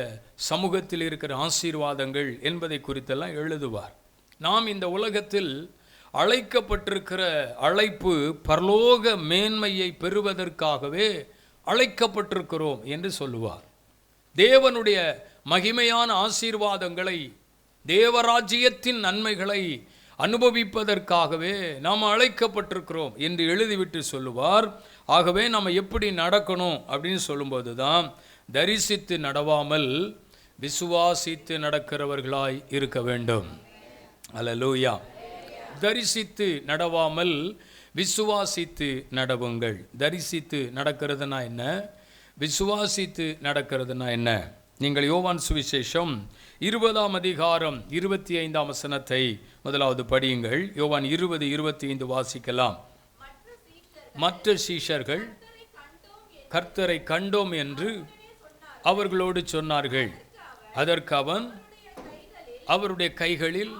சமூகத்தில் இருக்கிற ஆசீர்வாதங்கள் என்பதை குறித்தெல்லாம் எழுதுவார். நாம் இந்த உலகத்தில் அழைக்கப்பட்டிருக்கிற அழைப்பு பரலோக மேன்மையை பெறுவதற்காகவே அழைக்கப்பட்டிருக்கிறோம் என்று சொல்லுவார். தேவனுடைய மகிமையான ஆசீர்வாதங்களை, தேவராஜ்யத்தின் நன்மைகளை அனுபவிப்பதற்காகவே நாம் அழைக்கப்பட்டிருக்கிறோம் என்று எழுதிவிட்டு சொல்லுவார். ஆகவே நம்ம எப்படி நடக்கணும் அப்படின்னு சொல்லும்போது தான் தரிசித்து நடவாமல் விசுவாசித்து நடக்கிறவர்களாய் இருக்க வேண்டும். அல்லேலூயா. தரிசித்து நடவாமல் விசுவாசித்து நடவுங்கள். தரிசித்து நடக்கிறதுனா என்ன, விசுவாசித்து நடக்கிறதுனா என்ன? நீங்கள் யோவான் சுவிசேஷம் 20ஆம் அதிகாரம் 25ஆம் வசனத்தை முதலாவது படியுங்கள். யோவான் 20:25 வாசிக்கலாம். மற்ற சீஷர்கள் கர்த்தரை கண்டோம் என்று அவர்களோடு சொன்னார்கள். அதற்கு அவன் அவருடைய கைகளில்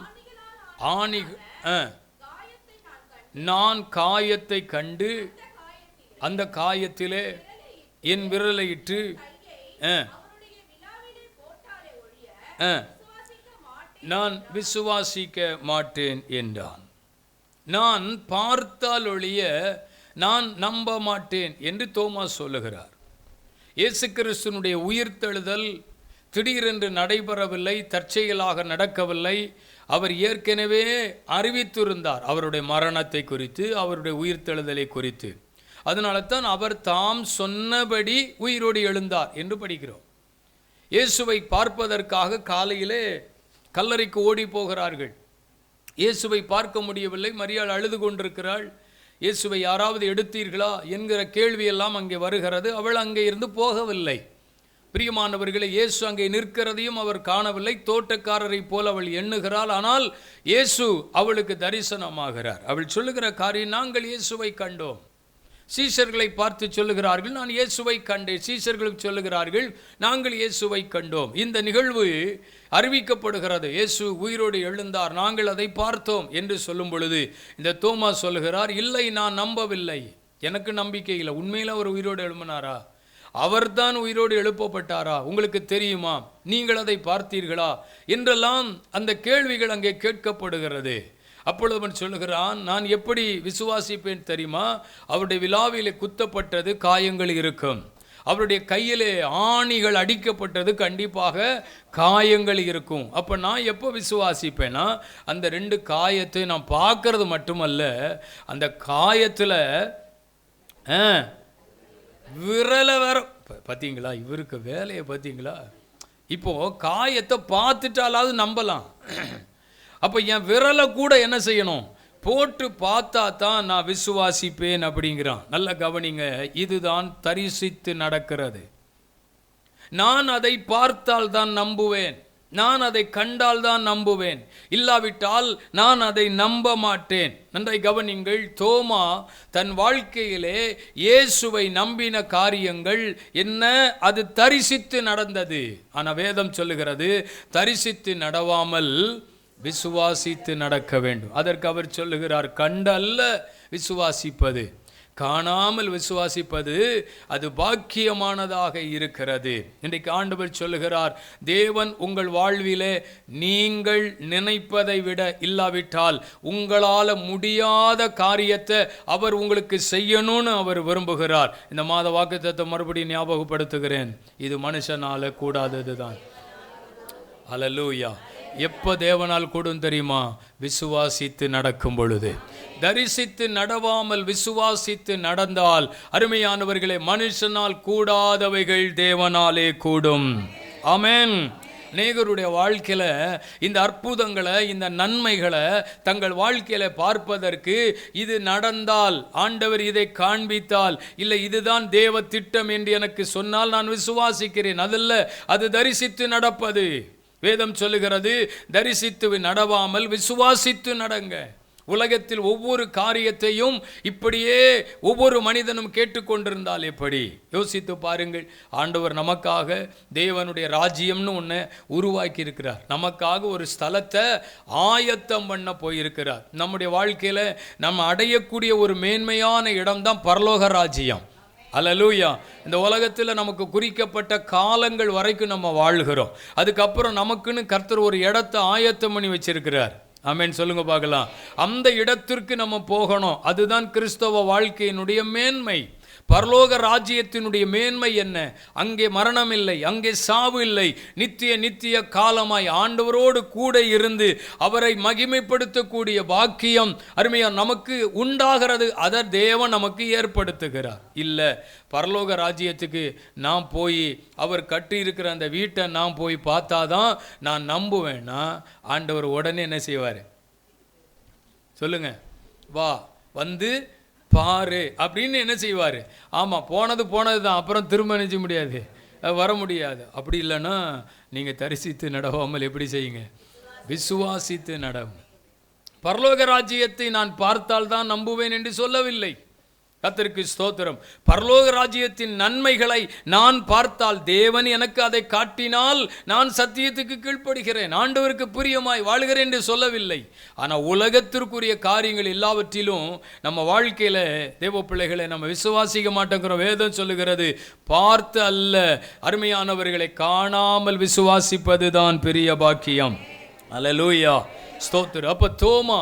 நான் காயத்தை கண்டு அந்த காயத்திலே என் விரலை இட்டு நான் விசுவாசிக்க மாட்டேன் என்றான். நான் பார்த்தால் ஒழிய நான் நம்ப மாட்டேன் என்று தோமா சொல்லுகிறார். இயேசு கிறிஸ்துவினுடைய உயிர்த்தெழுதல் திடீரென்று நடைபெறவில்லை, தற்செயலாக நடக்கவில்லை. அவர் ஏற்கனவே அறிவித்திருந்தார் அவருடைய மரணத்தை குறித்து, அவருடைய உயிர்த்தெழுதலை குறித்து. அதனால தான் அவர் தாம் சொன்னபடி உயிரோடு எழுந்தார் என்று படிக்கிறோம். இயேசுவை பார்ப்பதற்காக காலையிலே கல்லறைக்கு ஓடி போகிறார்கள். இயேசுவை பார்க்க முடியவில்லை. மரியாள் அழுது கொண்டிருக்கிறாள். இயேசுவை யாராவது எடுத்தீர்களா என்கிற கேள்வியெல்லாம் அங்கே வருகிறது. அவள் அங்கே இருந்து போகவில்லை. பிரியமானவர்களே, இயேசு அங்கே நிற்கிறதையும் அவர் காணவில்லை. தோட்டக்காரரை போல் அவள் எண்ணுகிறாள். ஆனால் இயேசு அவளுக்கு தரிசனமாகிறார். அவள் சொல்லுகிற காரியம், நாங்கள் இயேசுவை கண்டோம். சீஷர்களை பார்த்து சொல்லுகிறார்கள், நான் இயேசுவை கண்டேன். சீஷர்களுக்கு சொல்லுகிறார்கள், நாங்கள் இயேசுவை கண்டோம். இந்த நிகழ்வு அறிவிக்கப்படுகிறது. இயேசு உயிரோடு எழுந்தார், நாங்கள் அதை பார்த்தோம் என்று சொல்லும் பொழுது இந்த தோமா சொல்லுகிறார், இல்லை, நான் நம்பவில்லை, எனக்கு நம்பிக்கை இல்லை. உண்மையில் அவர் உயிரோடு எழும்பினாரா? அவர்தான் உயிரோடு எழுப்பப்பட்டாரா? உங்களுக்கு தெரியுமா? நீங்கள் அதை பார்த்தீர்களா? என்றெல்லாம் அந்த கேள்விகள் அங்கே கேட்கப்படுகிறது. அப்பொழுது அவன் சொல்லுகிறான், நான் எப்படி விசுவாசிப்பேன் தெரியுமா? அவருடைய விலாவிலே குத்தப்பட்டது காயங்கள் இருக்கும், அவருடைய கையிலே ஆணிகள் அடிக்கப்பட்டது கண்டிப்பாக காயங்கள் இருக்கும். அப்போ நான் எப்போ விசுவாசிப்பேன்னா, அந்த 2 காயத்தை நான் பார்க்கறது மட்டுமல்ல, அந்த காயத்தில் விரலை வேற. பார்த்தீங்களா இவருக்கு வேலையை? பார்த்தீங்களா? இப்போது காயத்தை பார்த்துட்டாலாவது நம்பலாம். அப்போ என் விரலை கூட என்ன செய்யணும்? போட்டு பார்த்தா தான் நான் விசுவாசிப்பேன் அப்படிங்கிறான். நல்ல கவனிங்க, இதுதான் தரிசித்து நடக்கிறது. நான் அதை பார்த்தால் தான் நம்புவேன், நான் அதை கண்டால் தான் நம்புவேன், இல்லாவிட்டால் நான் அதை நம்ப மாட்டேன். நன்றை கவனிங்கள், தோமா தன் வாழ்க்கையிலே இயேசுவை நம்பின காரியங்கள் என்ன? அது தரிசித்து நடந்தது. ஆனால் வேதம் சொல்லுகிறது, தரிசித்து நடவாமல் விசுவாசித்து நடக்க வேண்டும். அதற்கு அவர் சொல்லுகிறார், கண்டல்ல விசுவாசிப்பது, காணாமல் விசுவாசிப்பது அது பாக்கியமானதாக இருக்கிறது. இன்றைக்கு ஆண்டவர் சொல்லுகிறார், தேவன் உங்கள் வாழ்விலே நீங்கள் நினைப்பதை விட, இல்லாவிட்டால் உங்களால் முடியாத காரியத்தை அவர் உங்களுக்கு செய்யணும்னு அவர் விரும்புகிறார். இந்த மாத வாக்குத்தத்தத்தை மறுபடியும் ஞாபகப்படுத்துகிறேன், இது மனுஷனால கூடாதது தான். அல்லேலூயா. எப்போ தேவனால் கூடும் தெரியுமா? விசுவாசித்து நடக்கும் பொழுது. தரிசித்து நடவாமல் விசுவாசித்து நடந்தால், அருமையானவர்களே, மனுஷனால் கூடாதவைகள் தேவனாலே கூடும். ஆமென். அநேகருடைய வாழ்க்கையில் இந்த அற்புதங்களை, இந்த நன்மைகளை தங்கள் வாழ்க்கையில் பார்ப்பதற்கு, இது நடந்தால், ஆண்டவர் இதை காண்பித்தால், இல்லை இதுதான் தேவ திட்டம் என்று எனக்கு சொன்னால் நான் விசுவாசிக்கிறேன். அதல்ல, அது தரிசித்து நடப்பது. வேதம் சொல்லுகிறது, தரிசித்து நடவாமல் விசுவாசித்து நடங்க. உலகத்தில் ஒவ்வொரு காரியத்தையும் இப்படியே ஒவ்வொரு மனிதனும் கேட்டுக்கொண்டிருந்தால் எப்படி? யோசித்து பாருங்கள். ஆண்டவர் நமக்காக தேவனுடைய ராஜ்யம்னு ஒன்று உருவாக்கி இருக்கிறார். நமக்காக ஒரு ஸ்தலத்தை ஆயத்தம் பண்ண போயிருக்கிறார். நம்முடைய வாழ்க்கையில் நம்ம அடையக்கூடிய ஒரு மேன்மையான இடம்தான் பரலோக ராஜ்யம். அல்லேலூயா. இந்த உலகத்தில் நமக்கு குறிக்கப்பட்ட காலங்கள் வரைக்கும் நம்ம வாழ்கிறோம். அதுக்கப்புறம் நமக்குன்னு கர்த்தர் ஒரு இடத்தை ஆயத்தம் பண்ணி வச்சிருக்கிறார். ஆமென். சொல்லுங்க பார்க்கலாம். அந்த இடத்திற்கு நம்ம போகணும். அதுதான் கிறிஸ்தவ வாழ்க்கையினுடைய மேன்மை. பரலோக ராஜ்யத்தினுடைய மேன்மை என்ன? அங்கே மரணம் இல்லை, அங்கே சாவு இல்லை. நித்திய காலமாய் ஆண்டவரோடு கூட இருந்து அவரை மகிமைப்படுத்தக்கூடிய பாக்கியம் அருமையா நமக்கு உண்டாகிறது. அதை தேவன் நமக்கு ஏற்படுத்துகிறார். இல்லை, பரலோக ராஜ்யத்துக்கு நான் போய் அவர் கட்டி இருக்கிற அந்த வீட்டை நான் போய் பார்த்தாதான் நான் நம்புவேன்னா, ஆண்டவர் உடனே என்ன செய்வார்? சொல்லுங்க, வா வந்து பாரு அப்படின்னு என்ன செய்வார்? ஆமாம், போனது தான், அப்புறம் திரும்ப நினைச்ச முடியாது, வர முடியாது. அப்படி இல்லைன்னா நீங்கள் தரிசித்து நடவாமல் எப்படி செய்யுங்க? விசுவாசித்து நடவும். பரலோக ராஜ்யத்தை நான் பார்த்தால் தான் நம்புவேன் என்று சொல்லவில்லை. கர்த்தருக்கு ஸ்தோத்திரம். பரலோக ராஜ்யத்தின் நன்மைகளை நான் பார்த்தால், தேவன் எனக்கு அதை காட்டினால் நான் சத்தியத்துக்கு கீழ்ப்படுகிறேன், ஆண்டவருக்கு பிரியமாய் வாழ்கிறேன் என்று சொல்லவில்லை. ஆனால் உலகத்திற்குரிய காரியங்கள் எல்லாவற்றிலும் நம்ம வாழ்க்கையில் தேவ பிள்ளைகளை நம்ம விசுவாசிக்க மாட்டேங்கிறோம். வேதம் சொல்லுகிறது, பார்த்து அல்ல அருமையானவர்களை காணாமல் விசுவாசிப்பது தான் பெரிய பாக்கியம். அல்லேலூயா, ஸ்தோத்திரம். அப்போ தோமா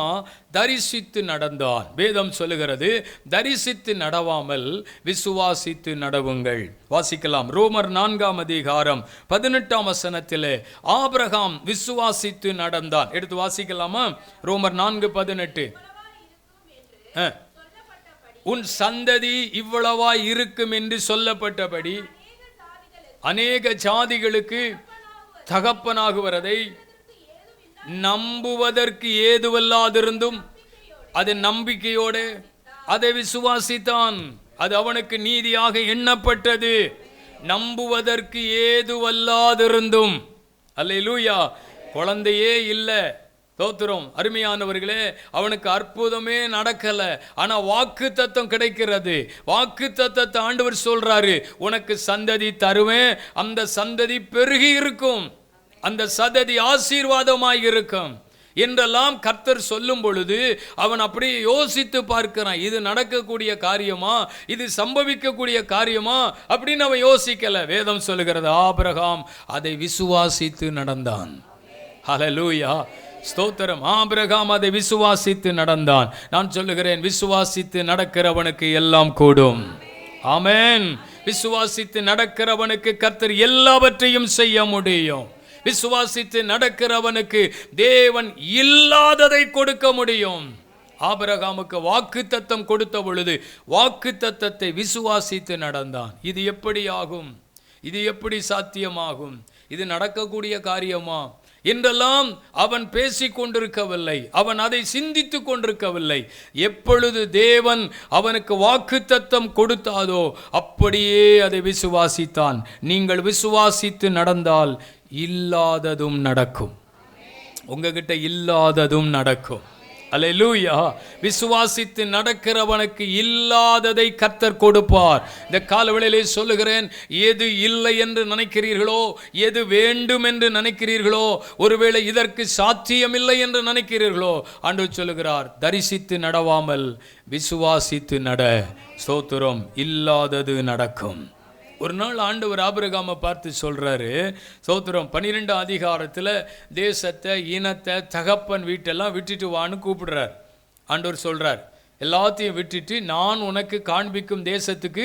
தரிசித்து நடந்தான். வேதம் சொல்லுகிறது, தரிசித்து நடவாமல் விசுவாசித்து நடவுங்கள். வாசிக்கலாம். ரோமர் 4ஆம் அதிகாரம் 18ஆம் வசனத்திலே ஆபிரகாம் விசுவாசித்து நடந்தான். எடுத்து வாசிக்கலாமா? ரோமர் 4:18. உன் சந்ததி இவ்வளவாய் இருக்கும் என்று சொல்லப்பட்டபடி அநேக ஜாதிகளுக்கு தகப்பனாகுவதை நம்புவதற்கு ஏதுவல்லாதிருந்தும் அது நம்பிக்கையோடு அதை விசுவாசித்தான். அது அவனுக்கு நீதியாக எண்ணப்பட்டது. நம்புவதற்கு ஏதுவல்லாதிருந்தும். அல்லேலூயா. குழந்தையே இல்லை, தோத்திரம். அருமையானவர்களே, அவனுக்கு அற்புதமே நடக்கல, ஆனா வாக்கு தத்தம் கிடைக்கிறது. வாக்கு தத்தத்தை ஆண்டவர் சொல்றாரு, உனக்கு சந்ததி தருவேன், அந்த சந்ததி பெருகி இருக்கும், அந்த சந்ததி ஆசீர்வாதமாய் இருக்கும் என்றெல்லாம் கர்த்தர் சொல்லும் பொழுது அவன் அப்படியே யோசித்து பார்க்கிறான். இது நடக்கக்கூடிய காரியமா, இது சம்பவிக்கக்கூடிய காரியமா அப்படின்னு அவன் யோசிக்கல. வேதம் சொல்லுகிறது, ஆபிரகாம் அதை விசுவாசித்து நடந்தான். ஹல்லேலூயா, ஸ்தோத்திரம். ஆபிரகாம் அதை விசுவாசித்து நடந்தான். நான் சொல்லுகிறேன், விசுவாசித்து நடக்கிறவனுக்கு எல்லாம் கூடும். ஆமென். விசுவாசித்து நடக்கிறவனுக்கு கர்த்தர் எல்லாவற்றையும் செய்ய முடியும். விசுவாசித்து நடக்கிறவனுக்கு தேவன் இல்லாததை கொடுக்க முடியும். ஆபிரகாமுக்கு வாக்கு தத்தம் கொடுத்த பொழுது வாக்கு தத்தத்தை விசுவாசித்து நடந்தான். இது எப்படி ஆகும்? இது எப்படி சாத்தியமாகும்? இது நடக்கக்கூடிய காரியமா என்றெல்லாம் அவன் பேசிக் கொண்டிருக்கவில்லை. அவன் அதை சிந்தித்து கொண்டிருக்கவில்லை. எப்பொழுது தேவன் அவனுக்கு வாக்கு தத்தம் கொடுத்தாதோ அப்படியே அதை விசுவாசித்தான். நீங்கள் விசுவாசித்து நடந்தால் இல்லாததும் நடக்கும். உங்ககிட்ட இல்லாததும் நடக்கும். அல்லேலூயா. விசுவாசித்து நடக்கிறவனுக்கு இல்லாததை கர்த்தர் கொடுப்பார். இந்த காலவேளையிலே சொல்லுகிறேன், எது இல்லை என்று நினைக்கிறீர்களோ, எது வேண்டும் என்று நினைக்கிறீர்களோ, ஒருவேளை இதற்கு சாத்தியமில்லை என்று நினைக்கிறீர்களோ, ஆண்டவர் சொல்லுகிறார், தரிசித்து நடவாமல் விசுவாசித்து நட. ஸ்தோத்திரம். இல்லாதது நடக்கும். ஒரு நாள் ஆண்டவர் ஆபிரகாமை பார்த்து சொல்றாரு, ஸ்தோத்திரம், 12 அதிகாரத்தில் தேசத்தை, இனத்தை, தகப்பன் வீட்டெல்லாம் விட்டுட்டு வான்னு கூப்பிடுறார். ஆண்டவர் சொல்றார், எல்லாத்தையும் விட்டுட்டு நான் உனக்கு காண்பிக்கும் தேசத்துக்கு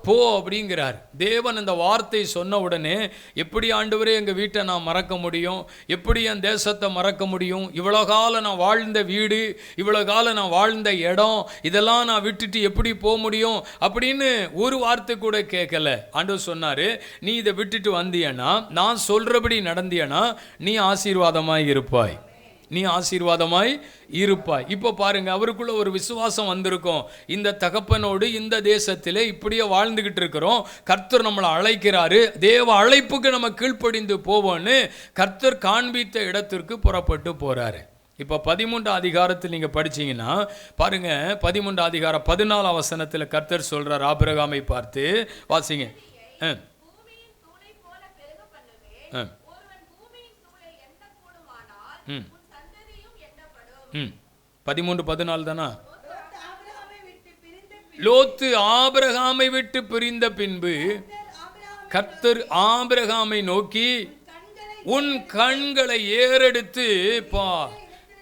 போ அப்படிங்கிறார். தேவன் அந்த வார்த்தை சொன்ன உடனே, எப்படி ஆண்டவரே எங்கள் வீட்டை நான் மறக்க முடியும்? எப்படி என் தேசத்தை மறக்க முடியும்? இவ்வளோ காலம் நான் வாழ்ந்த வீடு, இவ்வளோ காலம் நான் வாழ்ந்த இடம், இதெல்லாம் நான் விட்டுட்டு எப்படி போக முடியும் அப்படின்னு ஒரு வார்த்தை கூட கேட்கல. ஆண்டவர் சொன்னார், நீ இதை விட்டுட்டு வந்தியன்னா, நான் சொல்கிறபடி நடந்தியன்னா நீ ஆசீர்வாதமாய் இருப்பாய், நீ ஆசீர்வாதமாய் இருப்பாய். இப்போ பாருங்க, அவருக்குள்ள ஒரு விசுவாசம் வந்திருக்கும். இந்த தகப்பனோடு இந்த தேசத்திலே இப்படியே வாழ்ந்துகிட்டு இருக்கிறோம், கர்த்தர் நம்மளை அழைக்கிறாரு, தேவ அழைப்புக்கு நம்ம கீழ்ப்படிந்து போவோன்னு கர்த்தர் காண்பித்த இடத்திற்கு புறப்பட்டு போறாரு. இப்போ 13 அதிகாரத்தில் நீங்கள் படிச்சீங்கன்னா பாருங்க, 13 அதிகாரம் 14 வசனத்தில் கர்த்தர் சொல்றார் ஆபிரகாமை பார்த்து, வாசிங்க. 13:14 தானா? லோத்து ஆபிரகாமை விட்டு பிரிந்த பின்பு கர்த்தர் ஆபிரகாமை நோக்கி, உன் கண்களை ஏறெடுத்து பார்,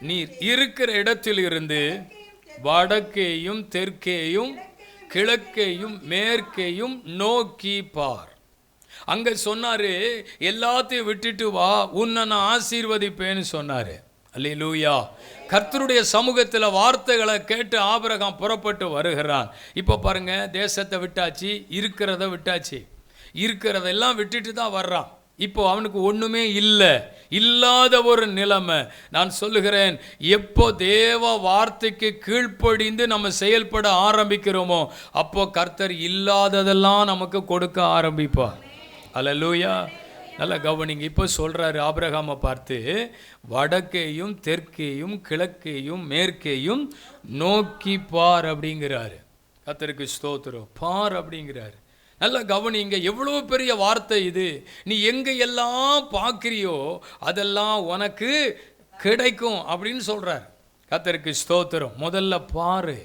நீர் இருக்கிற இடத்தில் இருந்து வடக்கேயும் தெற்கேயும் கிழக்கேயும் மேற்கேயும் நோக்கி பார். அங்க சொன்னாரு, எல்லாத்தையும் விட்டுட்டு வா, உன்னை நான் ஆசீர்வதிப்பேன்னு சொன்னாரு. அல்லேலூயா. கர்த்தருடைய சமூகத்தில் வார்த்தைகளை கேட்டு ஆபிரகாம் புறப்பட்டு வருகிறான். இப்போ பாருங்க, தேசத்தை விட்டாச்சு, இருக்கிறத விட்டாச்சு, இருக்கிறதெல்லாம் விட்டுட்டு தான் வர்றான். இப்போ அவனுக்கு ஒன்றுமே இல்லை, இல்லாத ஒரு நிலைமை. நான் சொல்லுகிறேன், எப்போ தேவ வார்த்தைக்கு கீழ்ப்படிந்து நம்ம செயல்பட ஆரம்பிக்கிறோமோ அப்போ கர்த்தர் இல்லாததெல்லாம் நமக்கு கொடுக்க ஆரம்பிப்பார். அல்லேலூயா. நல்லா கவனிங்க. இப்போ சொல்கிறாரு ஆபிரகாமை பார்த்து, வடக்கேயும் தெற்கேயும் கிழக்கேயும் மேற்கேயும் நோக்கி பார் அப்படிங்கிறாரு. கர்த்தருக்கு ஸ்தோத்திரம். பார் அப்படிங்கிறாரு. நல்லா கவனிங்க, எவ்வளோ பெரிய வார்த்தை இது. நீ எங்கே எல்லாம் பார்க்குறியோ அதெல்லாம் உனக்கு கிடைக்கும் அப்படின்னு சொல்கிறார். கர்த்தருக்கு ஸ்தோத்திரம். முதல்ல பாரு,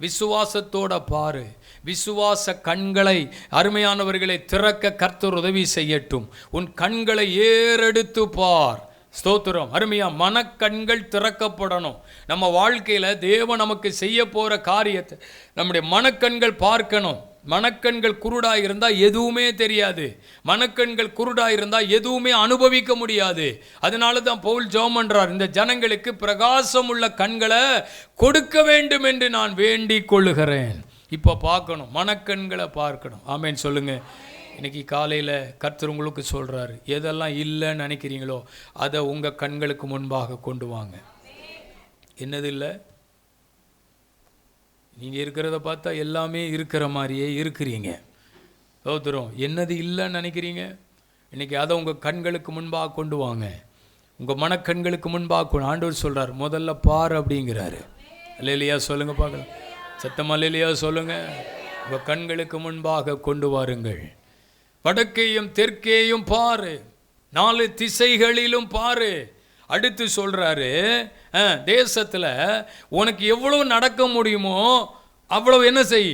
விசுவாசத்தோட பாரு. விசுவாச கண்களை அருமையானவர்களை திறக்க கர்த்தர் உதவி செய்யட்டும். உன் கண்களை ஏறெடுத்து பார். ஸ்தோத்திரம். அருமையா, மனக்கண்கள் திறக்கப்படணும். நம்ம வாழ்க்கையில் தேவன் நமக்கு செய்ய போகிற காரியத்தை நம்முடைய மனக்கண்கள் பார்க்கணும். மனக்கண்கள் குருடாக இருந்தால் எதுவுமே தெரியாது. மனக்கண்கள் குருடாக இருந்தால் எதுவுமே அனுபவிக்க முடியாது. அதனால தான் பவுல் ஜெபம் பண்றார், இந்த ஜனங்களுக்கு பிரகாசம் உள்ள கண்களை கொடுக்க வேண்டும் என்று நான் வேண்டிக் கொள்ளுகிறேன். இப்போ பார்க்கணும், மனக்கண்களை பார்க்கணும். ஆமேன்னு சொல்லுங்கள். இன்றைக்கி காலையில் கர்த்தர் உங்களுக்கு சொல்கிறாரு, எதெல்லாம் இல்லைன்னு நினைக்கிறீங்களோ அதை உங்கள் கண்களுக்கு முன்பாக கொண்டு வாங்க. என்னது இல்லை? நீங்கள் இருக்கிறத பார்த்தா எல்லாமே இருக்கிற மாதிரியே இருக்கிறீங்க. சோதரம், என்னது இல்லைன்னு நினைக்கிறீங்க, இன்றைக்கி அதை உங்கள் கண்களுக்கு முன்பாக கொண்டு வாங்க. உங்கள் மனக்கண்களுக்கு முன்பாக கொண்டு. ஆண்டவர் சொல்கிறார், முதல்ல பார் அப்படிங்கிறாரு. அல்லேலூயா சொல்லுங்கள் பார்க்கலாம். சத்தம் அல்லேலூயா சொல்லுங்கள். உங்கள் கண்களுக்கு முன்பாக கொண்டு வாருங்கள். வடக்கையும் தெற்கேயும் பாரு, 4 திசைகளிலும் பாரு. அடுத்து சொல்கிறாரு, தேசத்தில் உனக்கு எவ்வளவு நடக்க முடியுமோ அவ்வளவு என்ன செய்,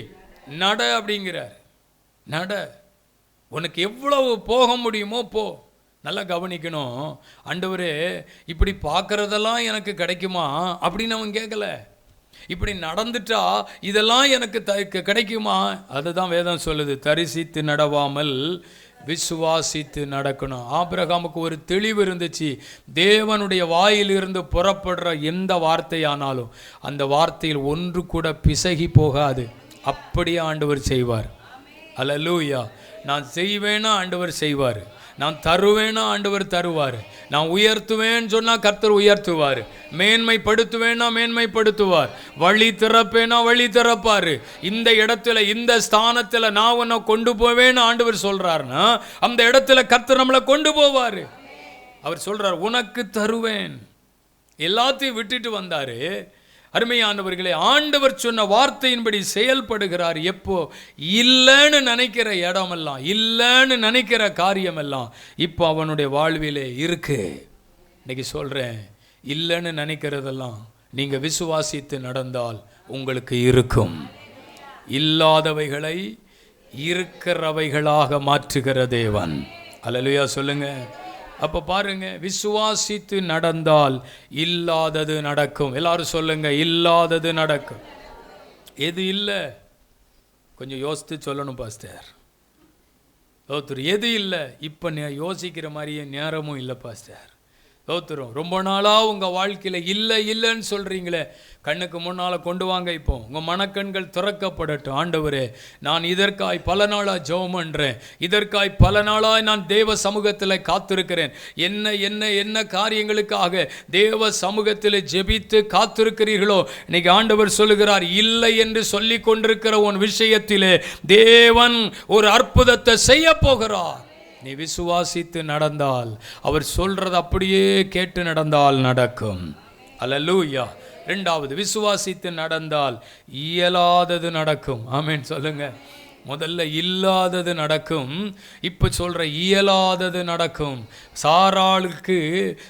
நட அப்படிங்கிறார். நட, உனக்கு எவ்வளவு போக முடியுமோ போ. நல்லா கவனிக்கணும். ஆண்டவரே, இப்படி பார்க்குறதெல்லாம் எனக்கு கிடைக்குமா அப்படின்னு அவன் கேட்கல. இப்படி நடந்துட்டா இதெல்லாம் எனக்கு கிடைக்குமா? அதுதான் வேதம் சொல்லுது, தரிசித்து நடவாமல் விசுவாசித்து நடக்கணும். ஆபிரகாமுக்கு ஒரு தெளிவு இருந்துச்சு. தேவனுடைய வாயிலிருந்து புறப்படுற எந்த வார்த்தையானாலும் அந்த வார்த்தையில் ஒன்று கூட பிசகி போகாது. அப்படியே ஆண்டவர் செய்வார். அல்லேலூயா. நான் செய்வேனா ஆண்டவர் செய்வார், நான் தருவேனா ஆண்டவர் தருவார், நான் உயர்த்துவேன்னு சொன்னால் கர்த்தர் உயர்த்துவார், மேன்மைப்படுத்துவேனா மேன்மைப்படுத்துவார், வழி திறப்பேனா வழி திறப்பார். இந்த இடத்துல இந்த ஸ்தானத்தில் நான் உன்னை கொண்டு போவேன்னு ஆண்டவர் சொல்கிறாருன்னா அந்த இடத்துல கர்த்தர் நம்மளை கொண்டு போவார். அவர் சொல்கிறார், உனக்கு தருவேன். எல்லாத்தையும் விட்டுட்டு வந்தார். அருமையானவர்களே, ஆண்டவர் சொன்ன வார்த்தையின்படி செயல்படுகிறார். எப்போ? இல்லைன்னு நினைக்கிற இடமெல்லாம், இல்லைன்னு நினைக்கிற காரியமெல்லாம் இப்போ அவனுடைய வாழ்விலே இருக்கு. இன்னைக்கு சொல்கிறேன், இல்லைன்னு நினைக்கிறதெல்லாம் நீங்கள் விசுவாசித்து நடந்தால் உங்களுக்கு இருக்கும். இல்லாதவைகளை இருக்கிறவைகளாக மாற்றுகிற தேவன். அல்லேலூயா சொல்லுங்க. அப்போ பாருங்க, விசுவாசித்து நடந்தால் இல்லாதது நடக்கும். எல்லாரும் சொல்லுங்க, இல்லாதது நடக்கும். எது இல்லை? கொஞ்சம் யோசித்து சொல்லணும் பாஸ்டர். எது இல்லை? இப்போ யோசிக்கிற மாதிரியே நேரமும் இல்லை பாஸ்டர். தோத்துரும். ரொம்ப நாளாக உங்கள் வாழ்க்கையில் இல்லை இல்லைன்னு சொல்கிறீங்களே, கண்ணுக்கு முன்னால் கொண்டு வாங்க. இப்போ உங்கள் மனக்கண்கள் திறக்கப்படட்டும். ஆண்டவரே, நான் இதற்காய் பல நாளாக ஜெபம் பண்ணுறேன், இதற்காய் பல நாளாக நான் தேவ சமூகத்தில் காத்திருக்கிறேன். என்ன என்ன என்ன காரியங்களுக்காக தேவ சமூகத்தில் ஜெபித்து காத்திருக்கிறீர்களோ, இன்னைக்கு ஆண்டவர் சொல்லுகிறார், இல்லை என்று சொல்லி கொண்டிருக்கிற உன் விஷயத்திலே தேவன் ஒரு அற்புதத்தை செய்ய போகிறார். நீ விசுவாசித்து நடந்தால், அவர் சொல்றது அப்படியே கேட்டு நடந்தால் நடக்கும். அல்லேலூயா. 2வது, விசுவாசித்து நடந்தால் இயலாதது நடக்கும். ஆமென் சொல்லுங்க. முதல்ல இல்லாதது நடக்கும், இப்போ சொல்ற இயலாதது நடக்கும். சாராளுக்கு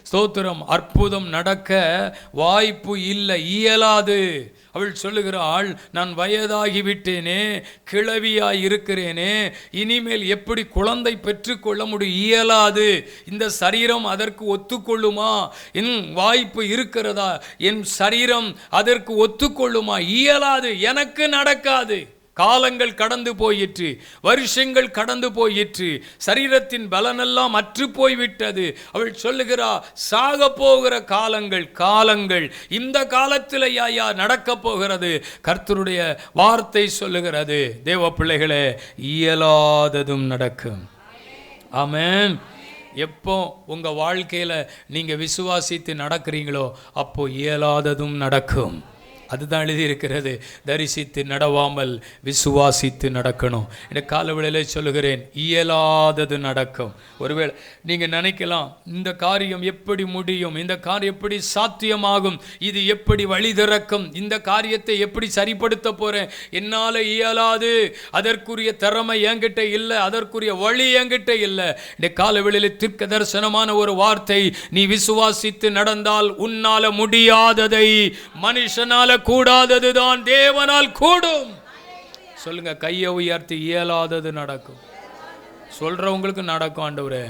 ஸ்தோத்திரம், அற்புதம் நடக்க வாய்ப்பு இல்லை, இயலாது. அவள் சொல்லுகிறாள், நான் வயதாகிவிட்டேனே, கிழவியாய் இருக்கிறேனே, இனிமேல் எப்படி குழந்தை பெற்றுக்கொள்ள முடியும்? இயலாது. இந்த சரீரம் அதற்கு ஒத்துக்கொள்ளுமா? என் வாய்ப்பு இருக்கிறதா? என் சரீரம் அதற்கு ஒத்துக்கொள்ளுமா? இயலாது, எனக்கு நடக்காது. காலங்கள் கடந்து போயிற்று, வருஷங்கள் கடந்து போயிற்று, சரீரத்தின் பலனெல்லாம் அற்று போய்விட்டது. அவள் சொல்லுகிறா, சாக போகிற காலங்கள் இந்த காலத்தில் யாயா நடக்க போகிறது? கர்த்தருடைய வார்த்தை சொல்லுகிறது, தேவ பிள்ளைகளே, இயலாததும் நடக்கும். ஆமென். எப்போ உங்கள் வாழ்க்கையில் நீங்கள் விசுவாசித்து நடக்கிறீங்களோ அப்போ இயலாததும் நடக்கும். அதுதான் எழுதியிருக்கிறது, தரிசித்து நடவாமல் விசுவாசித்து நடக்கணும். இந்த காலவேளையில் சொல்லுகிறேன், இயலாதது நடக்கும். ஒருவேளை நீங்கள் நினைக்கலாம், இந்த காரியம் எப்படி முடியும், இந்த காரியம் எப்படி சாத்தியமாகும், இது எப்படி வழி திறக்கும், இந்த காரியத்தை எப்படி சரிப்படுத்த போகிறேன், என்னால் இயலாது, அதற்குரிய திறமை என்கிட்ட இல்லை, அதற்குரிய வழி என்கிட்ட இல்லை. இந்த காலவேளையில் தீர்க்க தரிசனமான ஒரு வார்த்தை, நீ விசுவாசித்து நடந்தால் உன்னால முடியாததை மனுஷனால கூடாததுதான் தேவனால் கூடும். சொல்லுங்க, கையை உயர்த்தி, இயலாதது நடக்கும். சொல்றவங்களுக்கு நடக்கும். ஆண்டவரே,